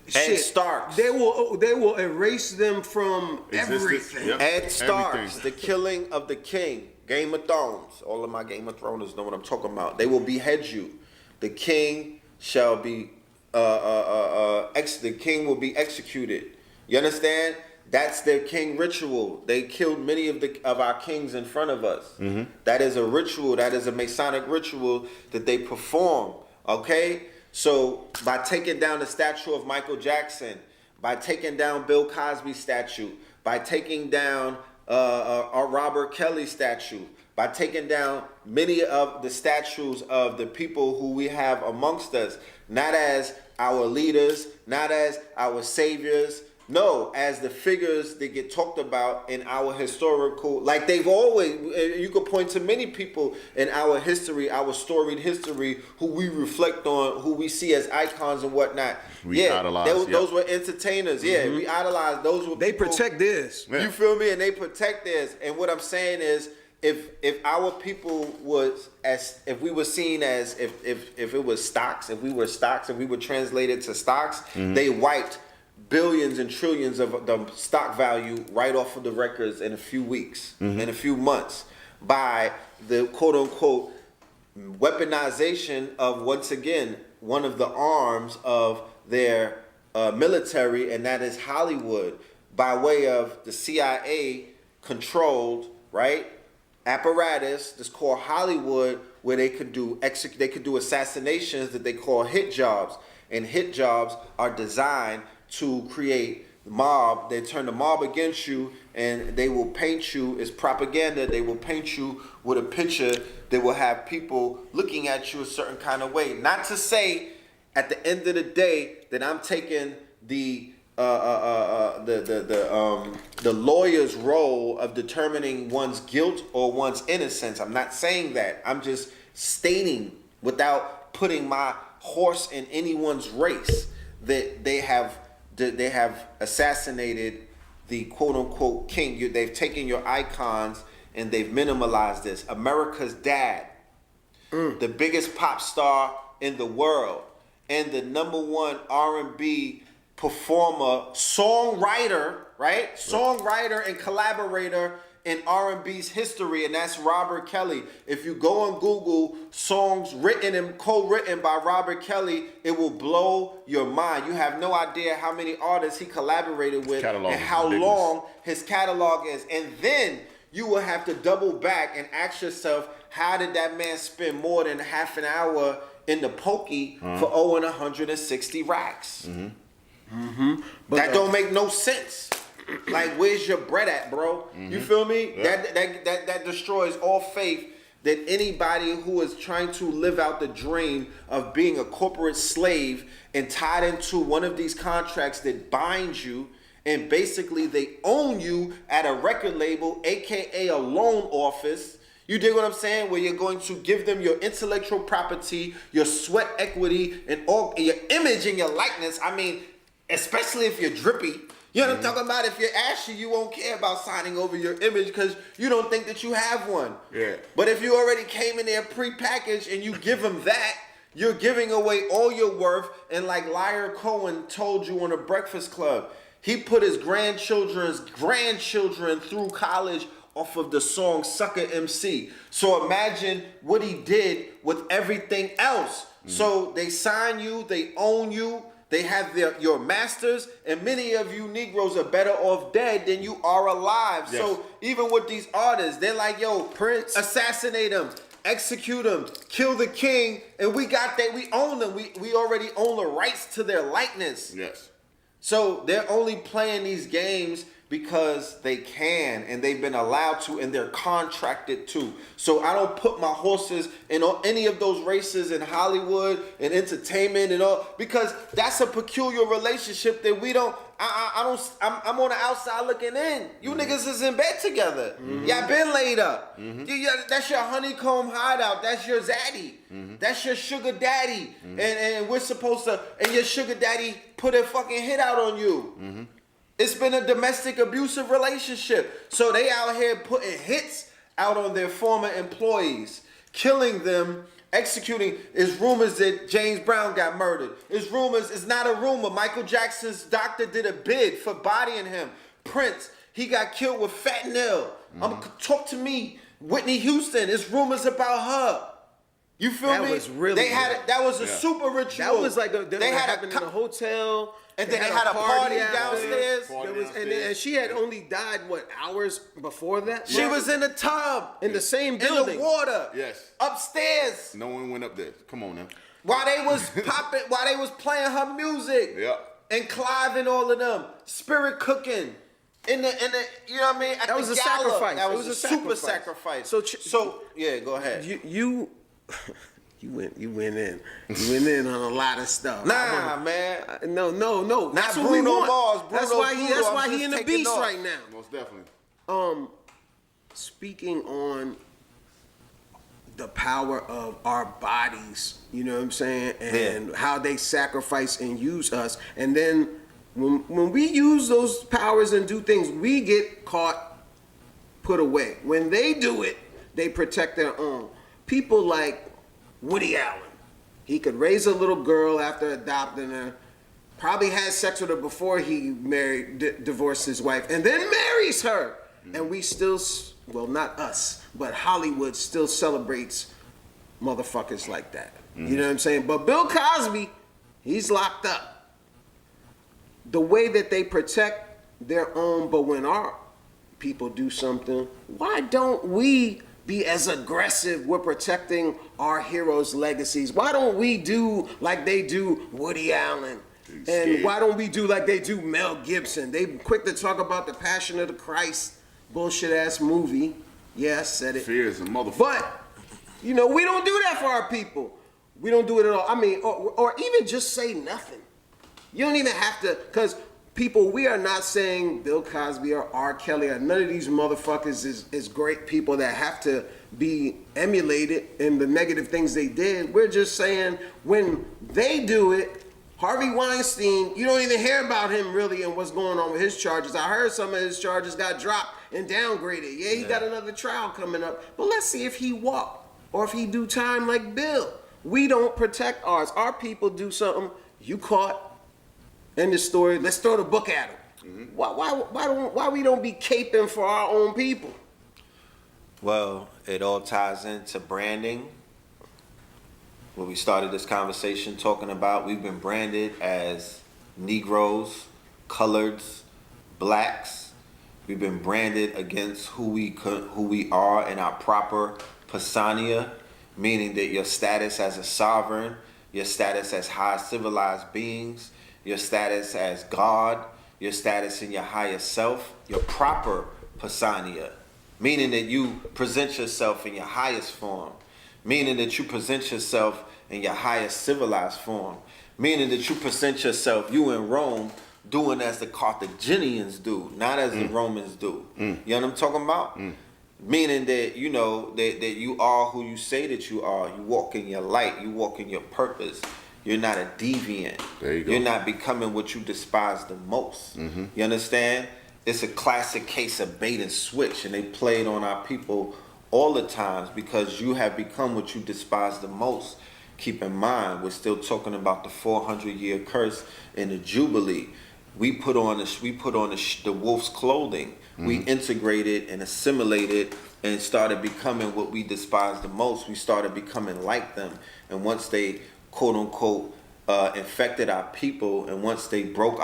Shit.
Ed Starks.
They will erase them from everything.
Yep.
Ed Starks,
Everything.
the killing of the king. Game of Thrones. All of my Game of Throners know what I'm talking about. They will behead you. The king shall be the king will be executed. You understand? That's their king ritual. They killed many of our kings in front of us. That is a ritual. That is a Masonic ritual that they perform. Okay? So by taking down the statue of Michael Jackson, by taking down Bill Cosby's statue, by taking down our Robert Kelly statue, by taking down many of the statues of the people who we have amongst us, not as our leaders, not as our saviors, no, as the figures that get talked about in our historical, like they've always, you could point to many people in our history, our storied history, who we reflect on, who we see as icons and whatnot.
We idolize,
those were entertainers. Yeah, we idolize. Those were
They
people,
protect this.
you feel me? And they protect theirs. And what I'm saying is, if our people was if we were seen as if it was stocks, if we were stocks, if we were translated to stocks, they wiped billions and trillions of the stock value right off of the records in a few weeks, in a few months, by the quote unquote weaponization of, once again, one of the arms of their military, and that is Hollywood, by way of the CIA controlled, right, apparatus that's called Hollywood, where they could do assassinations that they call hit jobs, and hit jobs are designed to create mob. They turn the mob against you, and they will paint you as propaganda. They will paint you with a picture that will have people looking at you a certain kind of way. Not to say at the end of the day that I'm taking the lawyer's role of determining one's guilt or one's innocence. I'm not saying that. I'm just stating, without putting my horse in anyone's race, that they have assassinated the quote unquote king. They've taken your icons and they've minimalized this. America's dad, the biggest pop star in the world, and the #1 R&B performer, songwriter, right? Songwriter and collaborator in R&B's history, and that's Robert Kelly. If you go on Google songs written and co-written by Robert Kelly, it will blow your mind. You have no idea how many artists he collaborated with and how long his catalog is. And then you will have to double back and ask yourself, how did that man spend more than half an hour in the pokey for owing 160 racks? But that don't make no sense. Like, where's your bread at, bro? You feel me? Yeah. That destroys all faith that anybody who is trying to live out the dream of being a corporate slave and tied into one of these contracts that binds you, and basically they own you at a record label, aka a loan office. You dig what I'm saying? Where you're going to give them your intellectual property, your sweat equity, and all your image and your likeness. I mean, especially if you're drippy. You know what I'm talking about? If you're ashy, you won't care about signing over your image because you don't think that you have one. Yeah. But if you already came in there pre-packaged and you give them that, you're giving away all your worth. And like Liar Cohen told you on the Breakfast Club, he put his grandchildren through college off of the song Sucker MC. So imagine what he did with everything else. So they sign you, they own you, they have your masters, and many of you Negroes are better off dead than you are alive. Yes. So even with these artists, they're like, yo, Prince, assassinate them, execute them, kill the king, and we got that, we own them. We already own the rights to their likeness. Yes. So they're only playing these games because they can, and they've been allowed to, and they're contracted to. So I don't put my horses in any of those races in Hollywood and entertainment and all, because that's a peculiar relationship that we don't. I'm on the outside looking in. You niggas is in bed together. Y'all been laid up. That's your honeycomb hideout. That's your zaddy. That's your sugar daddy. And we're supposed to, and your sugar daddy put a fucking hit out on you. It's been a domestic abusive relationship. So they out here putting hits out on their former employees, killing them, executing. There's rumors that James Brown got murdered. There's rumors, it's not a rumor. Michael Jackson's doctor did a bid for bodying him. Prince, he got killed with fentanyl. Talk to me. Whitney Houston, it's rumors about her. You feel me? That was really that was a super ritual. That was like they had happened in a hotel. And then they had a party downstairs.
And she had only died, hours before that?
She was in the tub.
In the same building.
In the water. Yes. Upstairs.
No one went up there. Come on now.
While they was popping, while they was playing her music. Yeah. And Clive and all of them. Spirit cooking. In the you know what I mean? That was a sacrifice. That was a super sacrifice. So yeah, go ahead.
You went in. You went in on a lot of stuff.
Nah, man.
No.
That's what Bruno Mars.
That's why he in the beast right now.
Most definitely.
Speaking on the power of our bodies, you know what I'm saying, and how they sacrifice and use us, and then when we use those powers and do things, we get caught, put away. When they do it, they protect their own. People like Woody Allen. He could raise a little girl after adopting her, probably had sex with her before he divorced his wife, and then marries her. And we still, well, not us, but Hollywood still celebrates motherfuckers like that. You know what I'm saying? But Bill Cosby, he's locked up. The way that they protect their own, but when our people do something, why don't we be as aggressive with protecting our heroes' legacies? Why don't we do like they do Woody Allen? And why don't we do like they do Mel Gibson? They quick to talk about the Passion of the Christ bullshit ass movie. Yeah, I said it.
Fear is a motherfucker.
But, we don't do that for our people. We don't do it at all. I mean, or even just say nothing. You don't even have to, because people, we are not saying Bill Cosby or R. Kelly or none of these motherfuckers is great people that have to be emulated in the negative things they did. We're just saying when they do it, Harvey Weinstein, you don't even hear about him really and what's going on with his charges. I heard some of his charges got dropped and downgraded. Yeah, he got another trial coming up. But let's see if he walked or if he do time like Bill. We don't protect ours. Our people do something, you caught. End the story. Let's throw the book at him. Why we don't be caping for our own people?
Well, it all ties into branding. When we started this conversation talking about, we've been branded as Negroes, coloreds, blacks, We've been branded against who we are in our proper persona, meaning that your status as a sovereign, your status as high civilized beings, your status as God, your status in your higher self, your proper persona, meaning that you present yourself in your highest form, meaning that you present yourself in your highest civilized form, meaning that you present yourself, you in Rome, doing as the Carthaginians do, not as the Romans do. You know what I'm talking about? Meaning that, you know, that you are who you say that you are. You walk in your light. You walk in your purpose. You're not a deviant.
There you go.
You're not becoming what you despise the most. You understand? It's a classic case of bait and switch, and they play it on our people all the times because you have become what you despise the most. Keep in mind, we're still talking about the 400-year curse and the Jubilee. We put on the wolf's clothing. We integrated and assimilated and started becoming what we despise the most. We started becoming like them. And once they, quote unquote, infected our people, and once they broke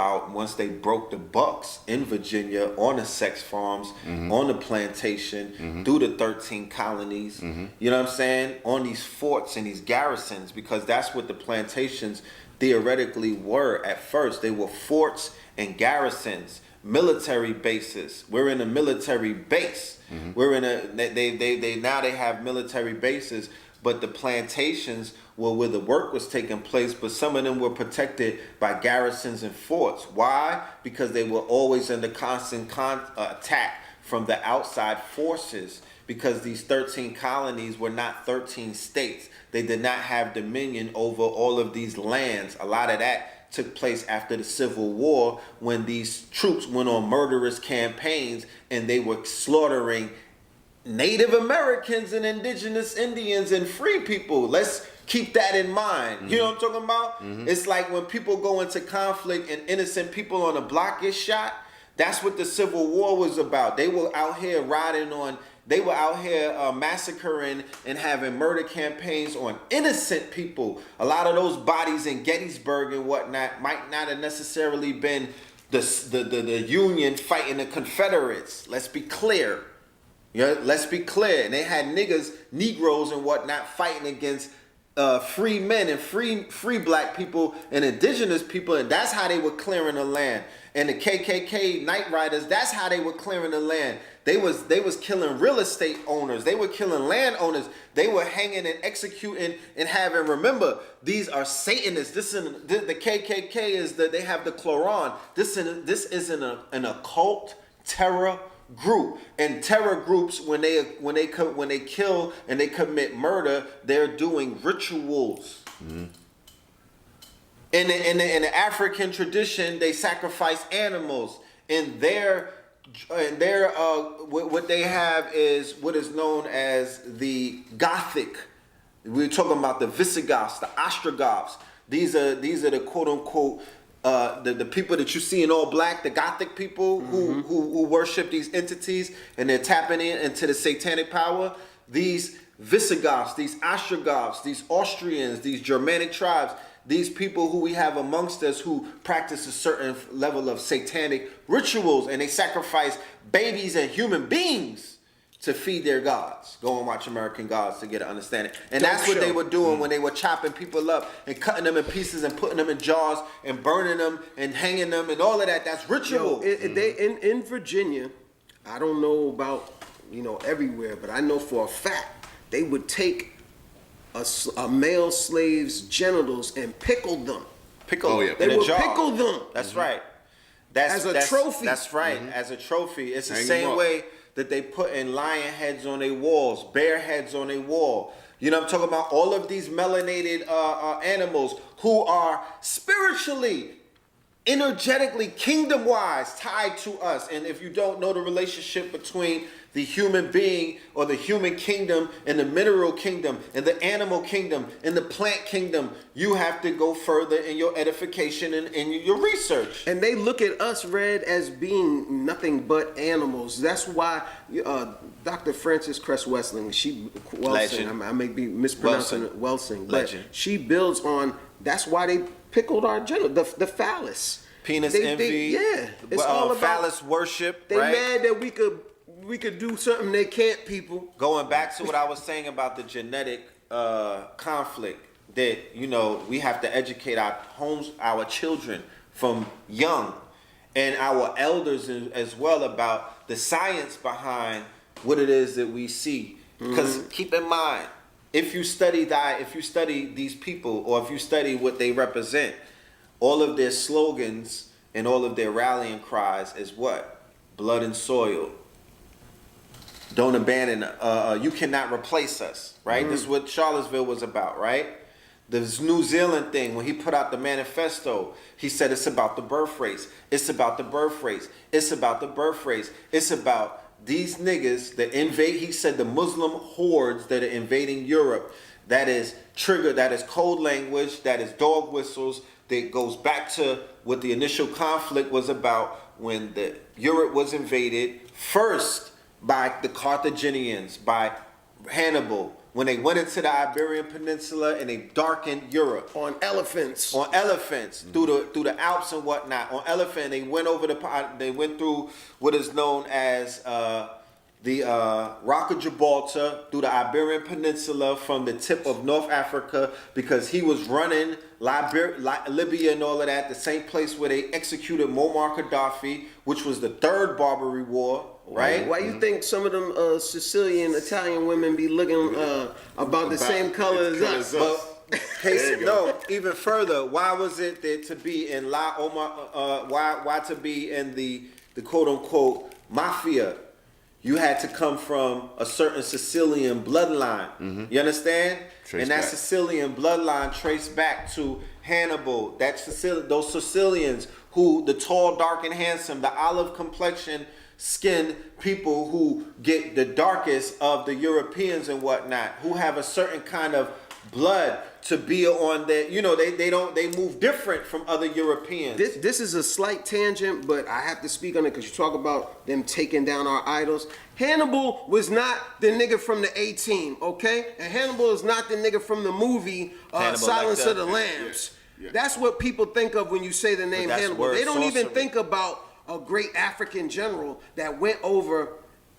the bucks in Virginia on the sex farms, on the plantation, through the 13 colonies, you know what I'm saying? On these forts and these garrisons, because that's what the plantations theoretically were at first. They were forts and garrisons, military bases. We're in a military base. We're in a they have military bases, but the plantations were where the work was taking place, but some of them were protected by garrisons and forts. Why? Because they were always under constant attack from the outside forces, because these 13 colonies were not 13 states. They did not have dominion over all of these lands. A lot of that took place after the Civil War, when these troops went on murderous campaigns and they were slaughtering Native Americans and indigenous Indians and free people. Let's keep that in mind. You know what I'm talking about? It's like when people go into conflict and innocent people on the block get shot. That's what the Civil War was about. They were out here massacring and having murder campaigns on innocent people. A lot of those bodies in Gettysburg and whatnot might not have necessarily been the Union fighting the Confederates. Let's be clear. Let's be clear. And they had Negroes and whatnot fighting against free men and free black people and indigenous people, and that's how they were clearing the land. And the KKK Night Riders, that's how they were clearing the land. They was killing real estate owners. They were killing landowners. They were hanging and executing and having. Remember, these are Satanists. The KKK is they have the Quran. This is an occult terror group. And terror groups, when they kill and they commit murder, they're doing rituals. In the African tradition, they sacrifice animals. And what they have is what is known as the Gothic. We're talking about the Visigoths, the Ostrogoths. These are the quote unquote the people that you see in all black, the Gothic people who worship these entities, and they're tapping into the satanic power. These Visigoths, these Ostrogoths, these Austrians, these Germanic tribes, these people who we have amongst us who practice a certain level of satanic rituals, and they sacrifice babies and human beings to feed their gods. Go and watch American Gods to get an understanding. And that's what they were doing when they were chopping people up and cutting them in pieces and putting them in jars and burning them and hanging them and all of that. That's ritual.
In Virginia, I don't know about everywhere, but I know for a fact they would take a male slave's genitals and pickle them. They would pickle them.
That's right.
As a trophy.
That's right. As a trophy. It's the same way that they put in lion heads on their walls, bear heads on their wall. You know what I'm talking about? All of these melanated animals who are spiritually, energetically, kingdom-wise tied to us. And if you don't know the relationship between the human being or the human kingdom and the mineral kingdom and the animal kingdom and the plant kingdom, you have to go further in your edification and in your research.
And they look at us, Red, as being nothing but animals. That's why Dr. Frances Cress Welsing, I may be mispronouncing Welsing, but she builds on, that's why they pickled our genital, the phallus.
Penis envy.
It's all about
phallus worship.
They
right?
mad that we could do something they can't. People.
Going back to what I was saying about the genetic conflict, that we have to educate our children from young, and our elders as well about the science behind what it is that we see. Because keep in mind, if you study these people, or if you study what they represent, all of their slogans and all of their rallying cries is what? Blood and soil. Don't abandon. You cannot replace us. Right. This is what Charlottesville was about. Right. This New Zealand thing, when he put out the manifesto, he said it's about the birth rates. It's about the birth rates. It's about the birth rates. It's about these niggas that invade. He said the Muslim hordes that are invading Europe. That is trigger. That is code language. That is dog whistles. That goes back to what the initial conflict was about when Europe was invaded first by the Carthaginians, by Hannibal, when they went into the Iberian Peninsula and they darkened Europe
on elephants,
through the Alps and whatnot. On elephant, they went through what is known as the Rock of Gibraltar, through the Iberian Peninsula from the tip of North Africa, because he was running Libya and all of that, the same place where they executed Muammar Gaddafi, which was the third Barbary War. Right?
Why you think some of them Sicilian Italian women be looking about the same color as us?
No, even further. Why was it that to be in why to be in the quote unquote mafia, you had to come from a certain Sicilian bloodline? You understand? That Sicilian bloodline traced back to Hannibal. Those Sicilians who, the tall, dark, and handsome, the olive complexion skinned people who get the darkest of the Europeans and whatnot, who have a certain kind of blood to be on that, they move different from other Europeans.
This is a slight tangent, but I have to speak on it because you talk about them taking down our idols. Hannibal was not the nigga from the A-Team, okay? And Hannibal is not the nigga from the movie Silence of the Lambs. Yeah. That's what people think of when you say the name Hannibal. They don't even think about a great African general that went over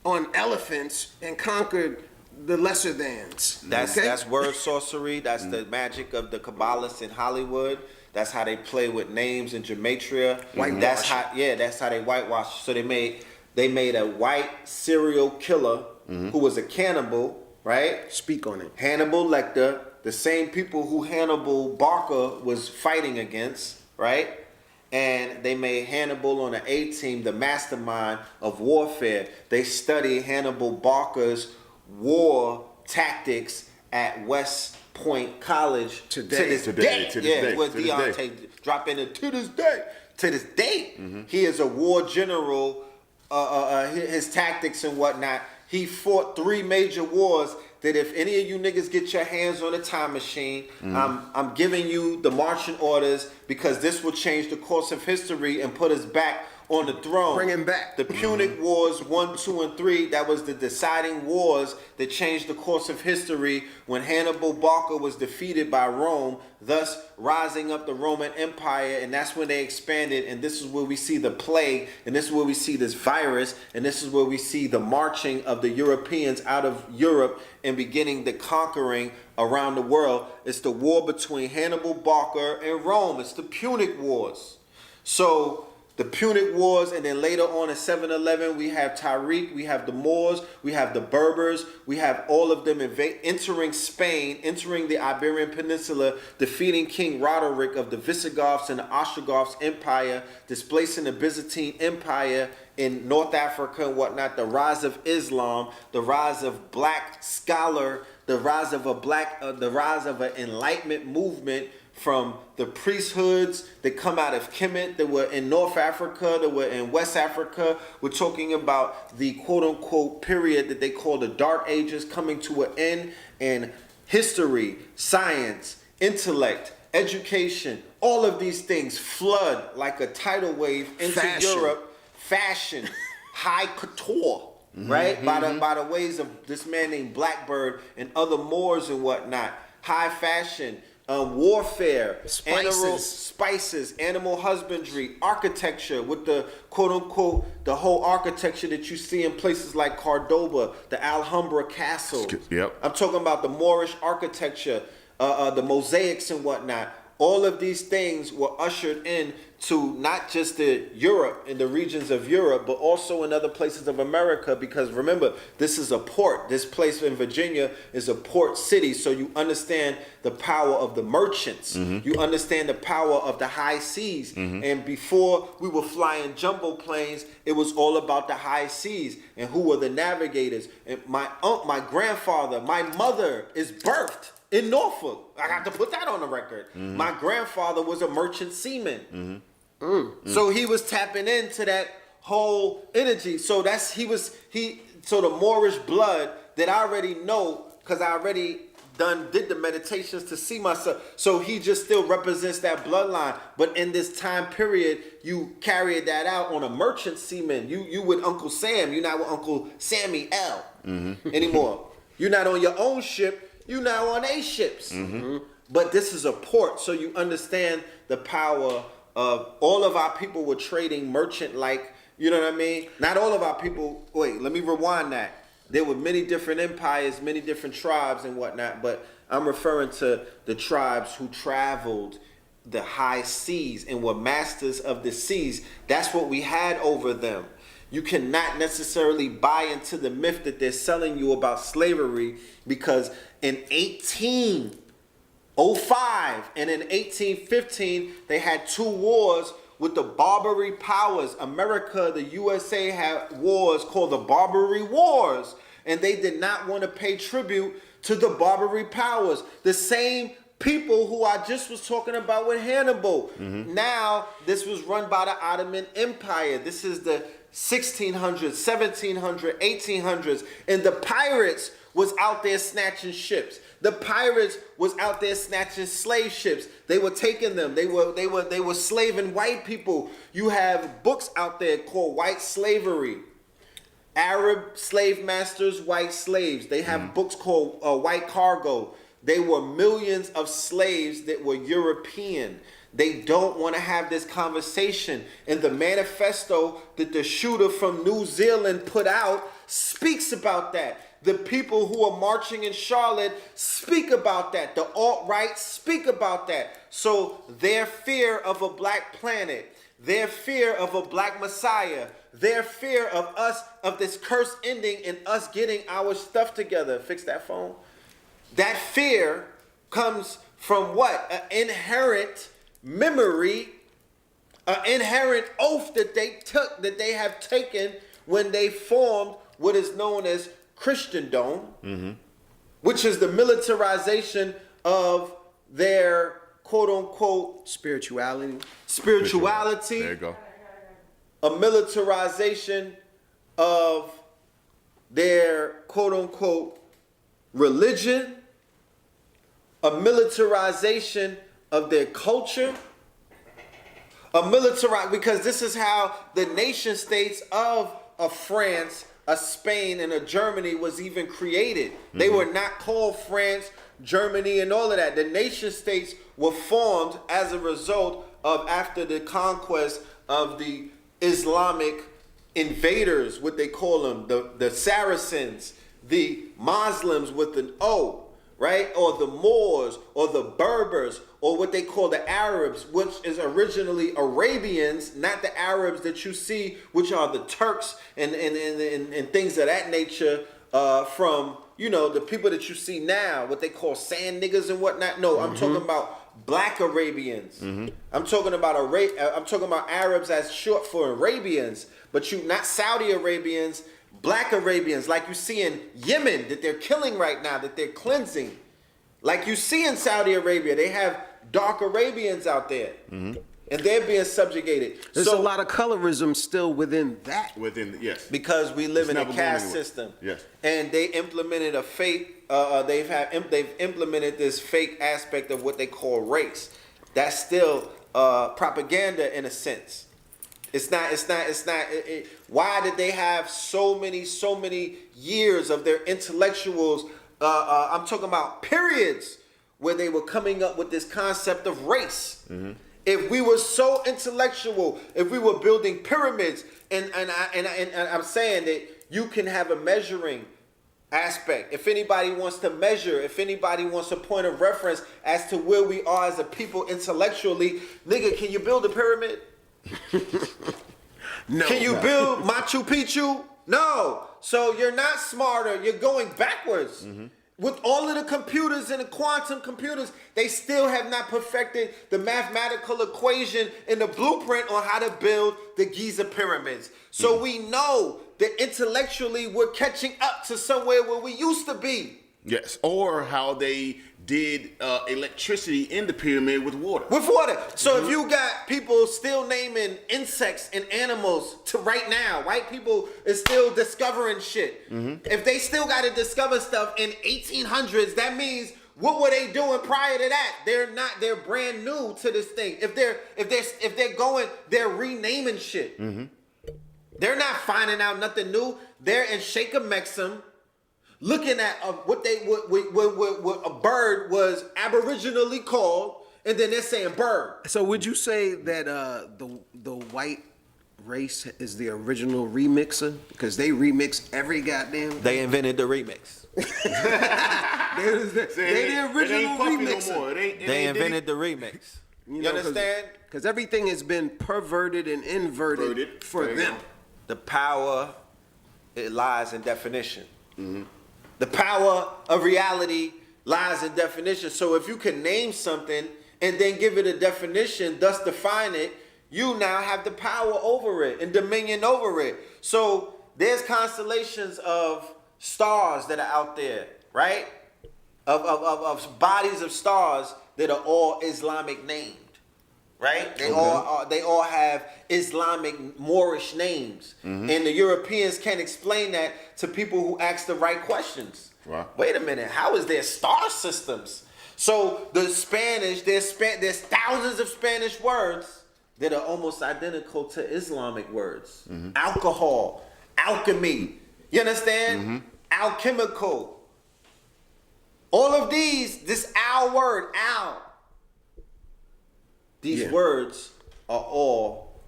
on elephants and conquered the lesser thans.
That's word sorcery. That's the magic of the Kabbalists in Hollywood. That's how they play with names and gematria. That's how they whitewash. So they made a white serial killer who was a cannibal, right?
Speak on it.
Hannibal Lecter, the same people who Hannibal Barca was fighting against, right? And they made Hannibal on the A-Team the mastermind of warfare. They studied Hannibal Barca's war tactics at West Point College to this day. Where Deontay dropped in it to this day. To this day, he is a war general. His tactics and whatnot. He fought 3 major wars. That if any of you niggas get your hands on a time machine, I'm giving you the marching orders, because this will change the course of history and put us back on the throne.
Bring him back.
The Punic Wars 1, 2, and 3, that was the deciding wars that changed the course of history when Hannibal Barca was defeated by Rome, thus rising up the Roman Empire, and that's when they expanded, and this is where we see the plague, and this is where we see this virus, and this is where we see the marching of the Europeans out of Europe and beginning the conquering around the world. It's the war between Hannibal Barca and Rome. It's the Punic Wars. So the Punic Wars, and then later on in 711, we have Tariq, we have the Moors, we have the Berbers, we have all of them entering Spain, entering the Iberian Peninsula, defeating King Roderick of the Visigoths and the Ostrogoths Empire, displacing the Byzantine Empire in North Africa and whatnot, the rise of Islam, the rise of black scholar, the rise of an Enlightenment movement, from the priesthoods that come out of Kemet, that were in North Africa, that were in West Africa. We're talking about the quote-unquote period that they call the Dark Ages coming to an end, and history, science, intellect, education, all of these things flood like a tidal wave into Europe. Fashion, high couture, right? By the ways of this man named Blackbird and other Moors and whatnot. High fashion. warfare,
Spices.
animal husbandry, architecture with the quote unquote the whole architecture that you see in places like Cordoba, the Alhambra Castle.
Yep.
I'm talking about the Moorish architecture, the mosaics and whatnot. All of these things were ushered in to not just the Europe and the regions of Europe, but also in other places of America. Because remember, this is a port. This place in Virginia is a port city. So you understand the power of the merchants. You understand the power of the high seas. And before we were flying jumbo planes, it was all about the high seas and who were the navigators. And my grandfather, my mother is birthed in Norfolk. I got to put that on the record. My grandfather was a merchant seaman. So he was tapping into that whole energy. So so the Moorish blood that I already know, because I already did the meditations to see myself. So he just still represents that bloodline. But in this time period, you carried that out on a merchant seaman. You with Uncle Sam. You're not with Uncle Sammy L anymore. You're not on your own ship. You now on A ships. But this is a port, so you understand the power of all of our people were trading merchant like, you know what I mean? Not all of our people, wait, let me rewind that. There were many different empires, many different tribes and whatnot, but I'm referring to the tribes who traveled the high seas and were masters of the seas. That's what we had over them. You cannot necessarily buy into the myth that they're selling you about slavery, because in 1805 and in 1815, they had two wars with the Barbary powers. America, the USA, had wars called the Barbary Wars, and they did not want to pay tribute to the Barbary powers. The same people who I just was talking about with Hannibal. Now, this was run by the Ottoman Empire. This is the 1600s, 1700s, 1800s, and the pirates was out there snatching ships. The pirates was out there snatching slave ships. They were taking them. They were slaving white people. You have books out there called White Slavery. Arab slave masters, white slaves. They have books called White Cargo. They were millions of slaves that were European. They don't want to have this conversation. And the manifesto that the shooter from New Zealand put out speaks about that. The people who are marching in Charlotte speak about that. The alt-right speak about that. So their fear of a black planet, their fear of a black messiah, their fear of us, of this curse ending and us getting our stuff together. Fix that phone. That fear comes from what? An inherent memory, an inherent oath that they took, that they have taken when they formed what is known as Christendom, which is the militarization of their quote unquote
spirituality.
There you go.
A militarization of their quote unquote religion, a militarization of their culture, because this is how the nation states of France, a Spain, and a Germany was even created. They were not called France, Germany, and all of that. The nation states were formed as a result of, after the conquest of the Islamic invaders, what they call them, the Saracens, the Muslims with an O, right? Or the Moors, or the Berbers, or what they call the Arabs, which is originally Arabians, not the Arabs that you see, which are the Turks and things of that nature, from, you know, the people that you see now, what they call sand niggas and whatnot. No, I'm talking about black Arabians. I'm talking about Arabs as short for Arabians, but not Saudi Arabians, black Arabians, like you see in Yemen, that they're killing right now, that they're cleansing. Like you see in Saudi Arabia, they have dark Arabians out there, and they're being subjugated.
There's a lot of colorism still within that.
Yes.
Because we live in a caste system.
Yes.
And they implemented a fake, they've implemented this fake aspect of what they call race. That's still propaganda in a sense. Why did they have so many years of their intellectuals? I'm talking about periods where they were coming up with this concept of race. If we were so intellectual, if we were building pyramids, and I'm saying that you can have a measuring aspect. If anybody wants to measure, if anybody wants a point of reference as to where we are as a people intellectually, nigga, can you build a pyramid?
No.
Can you build Machu Picchu? No. So you're not smarter. You're going backwards. With all of the computers and the quantum computers, they still have not perfected the mathematical equation and the blueprint on how to build the Giza pyramids. So we know that intellectually we're catching up to somewhere where we used to be.
Yes, or how they did electricity in the pyramid with water.
With water. So if you got people still naming insects and animals to right now, white people is still discovering shit. If they still got to discover stuff in 1800s, that means what were they doing prior to that? They're brand new to this thing. If they're going, they're renaming shit. They're not finding out nothing new. They're in Sheikh Mexum, looking at what a bird was aboriginally called, and then they're saying bird.
So would you say that the white race is the original remixer? Because they remix every goddamn.
They invented the remix.
They the original remixer.
They invented the remix. You understand?
Because everything has been perverted and inverted for them.
The power, it lies in definition. The power of reality lies in definition. So if you can name something and then give it a definition, thus define it, you now have the power over it and dominion over it. So there's constellations of stars that are out there, right? Of bodies of stars that are all Islamic named, right? They all have Islamic Moorish names. And the Europeans can't explain that to people who ask the right questions.
Wow.
Wait a minute, how is there star systems? So the Spanish, there's thousands of Spanish words that are almost identical to Islamic words. Alcohol, alchemy, you understand? Alchemical. All of these, this al word, al. These words are all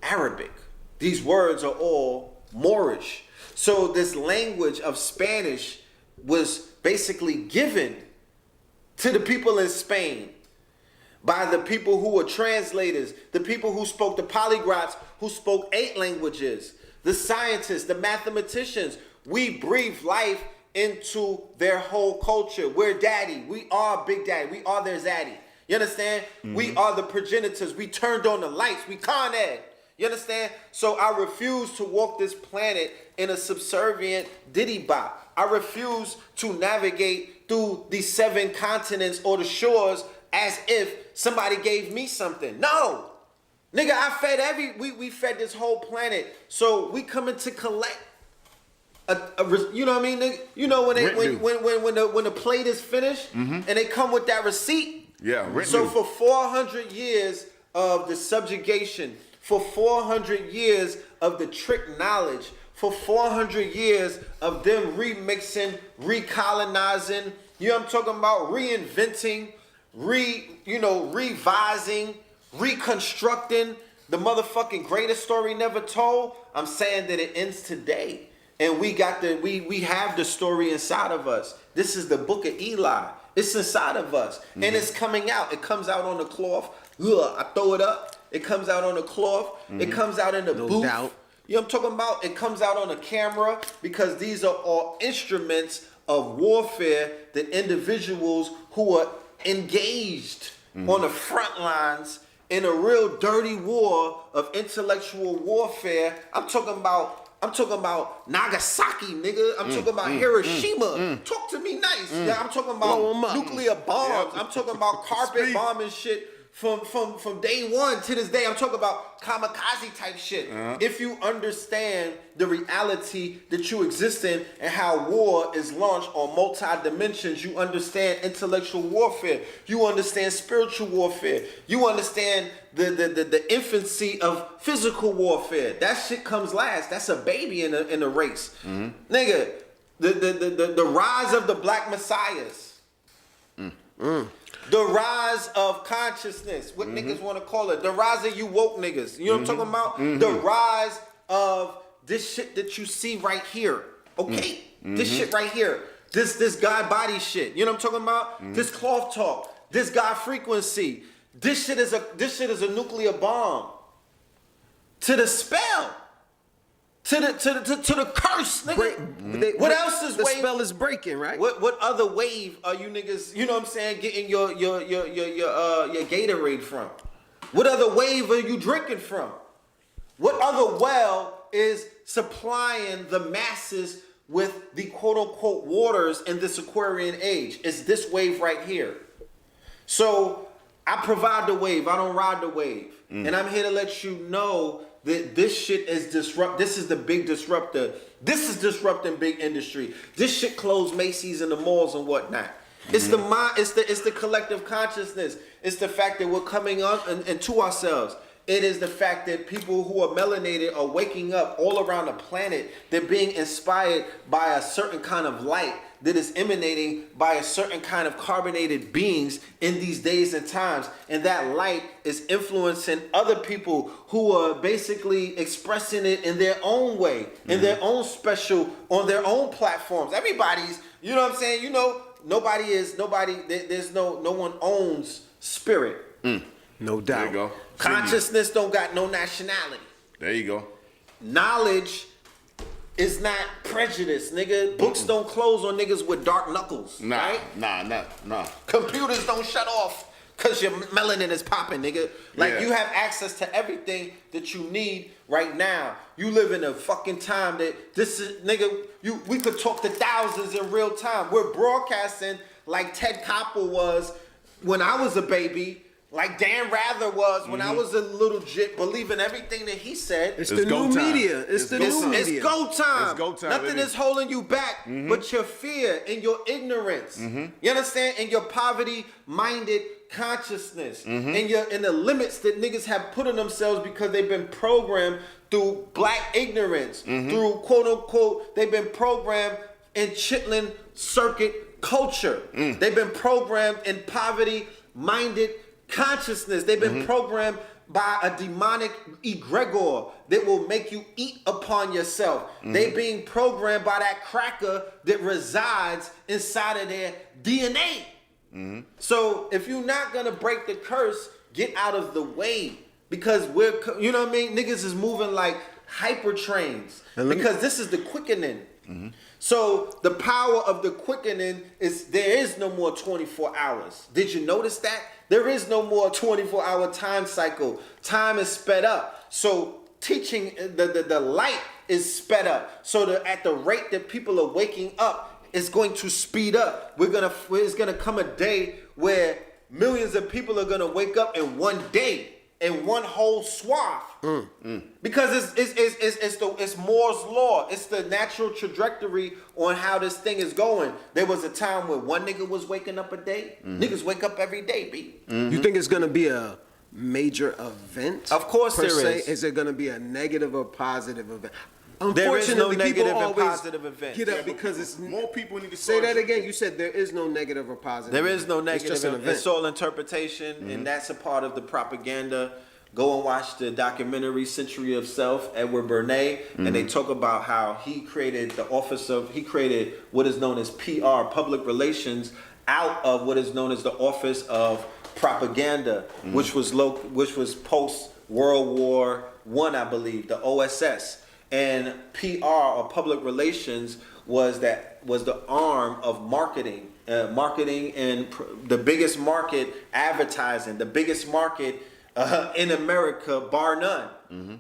Arabic. These words are all Moorish. So this language of Spanish was basically given to the people in Spain by the people who were translators, the people who spoke, the polyglots who spoke 8 languages, the scientists, the mathematicians. We breathe life into their whole culture. We're daddy. We are Big Daddy. We are their zaddy. You understand? We are the progenitors. We turned on the lights. We Con Ed. You understand? So I refuse to walk this planet in a subservient diddy bop. I refuse to navigate through these 7 continents or the shores as if somebody gave me something. No. Nigga, I fed we fed this whole planet. So we coming to collect you know what I mean, nigga? You know when the plate is finished and they come with that receipt.
Yeah,
so for 400 years of the subjugation, for 400 years of the trick knowledge, for 400 years of them remixing, recolonizing, you know what I'm talking about, reinventing, revising, reconstructing the motherfucking greatest story never told. I'm saying that it ends today. And we have the story inside of us. This is the book of Eli. It's inside of us. And it's coming out. It comes out on the cloth. Ugh, I throw it up. It comes out on the cloth. It comes out in the booth.
Doubt.
You know what I'm talking about? It comes out on the camera because these are all instruments of warfare that individuals who are engaged on the front lines in a real dirty war of intellectual warfare. I'm talking about Nagasaki, nigga. I'm talking about Hiroshima. Talk to me nice. Yeah, I'm talking about nuclear bombs. I'm talking about carpet bombing shit from day one to this day. I'm talking about kamikaze type shit. If you understand the reality that you exist in and how war is launched on multi-dimensions, you understand intellectual warfare. You understand spiritual warfare. You understand the infancy of physical warfare. That shit comes last. That's a baby in a race. Nigga, the rise of the black messiahs. The rise of consciousness, what niggas want to call it. The rise of you woke niggas. You know what I'm talking about? The rise of this shit that you see right here. Okay? This shit right here. This God body shit. You know what I'm talking about? This cloth talk. This God frequency. This shit is a nuclear bomb. To the spell. To the curse, nigga. What else is
the
wave?
spell is breaking, right?
What other wave are you niggas, you know what I'm saying, getting your Gatorade from? What other wave are you drinking from? What other well is supplying the masses with the quote unquote waters in this Aquarian age? It's this wave right here. So I provide the wave, I don't ride the wave. And I'm here to let you know that this shit is this is the big disruptor. This is disrupting big industry. This shit closed Macy's and the malls and whatnot. It's the mind, it's the collective consciousness. It's the fact that we're coming up and to ourselves. It is the fact that people who are melanated are waking up all around the planet. They're being inspired by a certain kind of light that is emanating by a certain kind of carbonated beings in these days and times. And that light is influencing other people who are basically expressing it in their own way, in their own special, on their own platforms. Everybody's, you know what I'm saying? You know, there's no one owns spirit.
No doubt.
There you go.
Consciousness don't got no nationality.
There you go.
Knowledge is not prejudice, nigga. Books don't close on niggas with dark knuckles.
Nah.
Computers don't shut off because your melanin is popping, nigga. Like, you have access to everything that you need right now. You live in a fucking time that this is, nigga, we could talk to thousands in real time. We're broadcasting like Ted Koppel was when I was a baby. Like Dan Rather was when I was a little jit, believing everything that he said.
It's the new media. It's the new media.
It's go time.
It's go time.
Nothing is holding you back but your fear and your ignorance. You understand? And your poverty-minded consciousness. And the limits that niggas have put on themselves because they've been programmed through black ignorance, through quote-unquote, they've been programmed in Chitlin circuit culture. They've been programmed in poverty-minded consciousness. They've been programmed by a demonic egregor that will make you eat upon yourself. They being programmed by that cracker that resides inside of their DNA. So if you're not gonna break the curse, get out of the way, because you know what I mean? Niggas is moving like hyper trains because this is the quickening. So the power of the quickening is there is no more 24 hours. Did you notice that? There is no more 24-hour time cycle. Time is sped up. So teaching, the light is sped up. So at the rate that people are waking up, it's going to speed up. It's gonna come a day where millions of people are gonna wake up in one day, in one whole swath. Because it's Moore's law. It's the natural trajectory on how this thing is going. There was a time where one nigga was waking up a day. Niggas wake up every day, B.
You think it's gonna be a major event?
Of course there is.
Is it gonna be a negative or positive event?
There is no
Unfortunately,
negative
people
and
always
positive event.
get up because it's
more people need to
say that again. You said there is no negative or positive.
There is no
event.
negative.
It's just an event.
It's all interpretation, and that's a part of the propaganda. Go and watch the documentary Century of Self, Edward Bernays, and they talk about how he created he created what is known as PR, public relations, out of what is known as the office of propaganda, which was post World War I, I believe, the OSS. And PR, or public relations, was the arm of marketing. Marketing and the biggest market, advertising, the biggest market in America, bar none.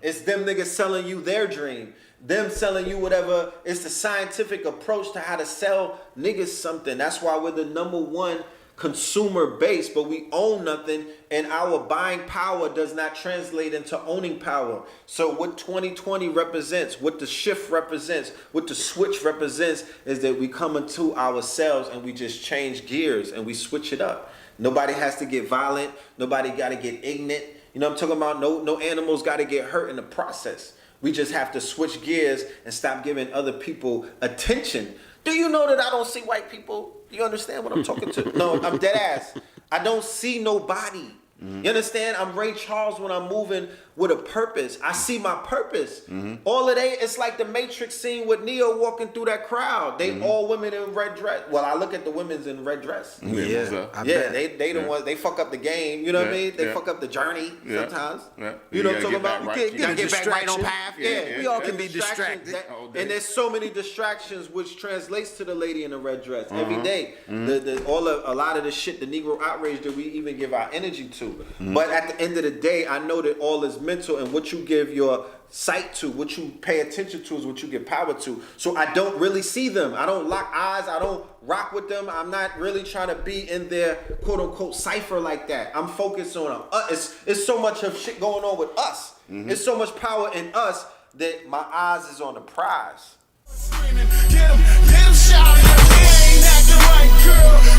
It's them niggas selling you their dream. Them selling you whatever. It's the scientific approach to how to sell niggas something. That's why we're the #1 consumer base, but we own nothing, and our buying power does not translate into owning power. So what 2020 represents, what the shift represents, what the switch represents, is that we come into ourselves and we just change gears and we switch it up. Nobody has to get violent. Nobody got to get ignorant. You know what I'm talking about? No animals got to get hurt in the process. We just have to switch gears and stop giving other people attention Do you know that I don't see white people? Do you understand what I'm talking to? No, I'm dead ass. I don't see nobody. You understand? I'm Ray Charles when I'm moving with a purpose. I see my purpose. All of they, it's like the Matrix scene with Neo walking through that crowd. They all women in red dress. Well, I look at the women's in red dress. They the ones, they fuck up the game. You know what I mean? They fuck up the journey sometimes. You know what I'm talking about? You can't get back right on path.
We all can be distracted.
And there's so many distractions, which translates to the lady in the red dress every day. A lot of the shit, the Negro outrage that we even give our energy to. But at the end of the day, I know that all is mental, and what you give your sight to, what you pay attention to, is what you give power to. So I don't really see them. I don't lock eyes. I don't rock with them. I'm not really trying to be in their quote unquote cipher like that. I'm focused on them. It's so much of shit going on with us. It's so much power in us that my eyes is on the prize.
Screaming, get him, shout it. He ain't acting right, girl.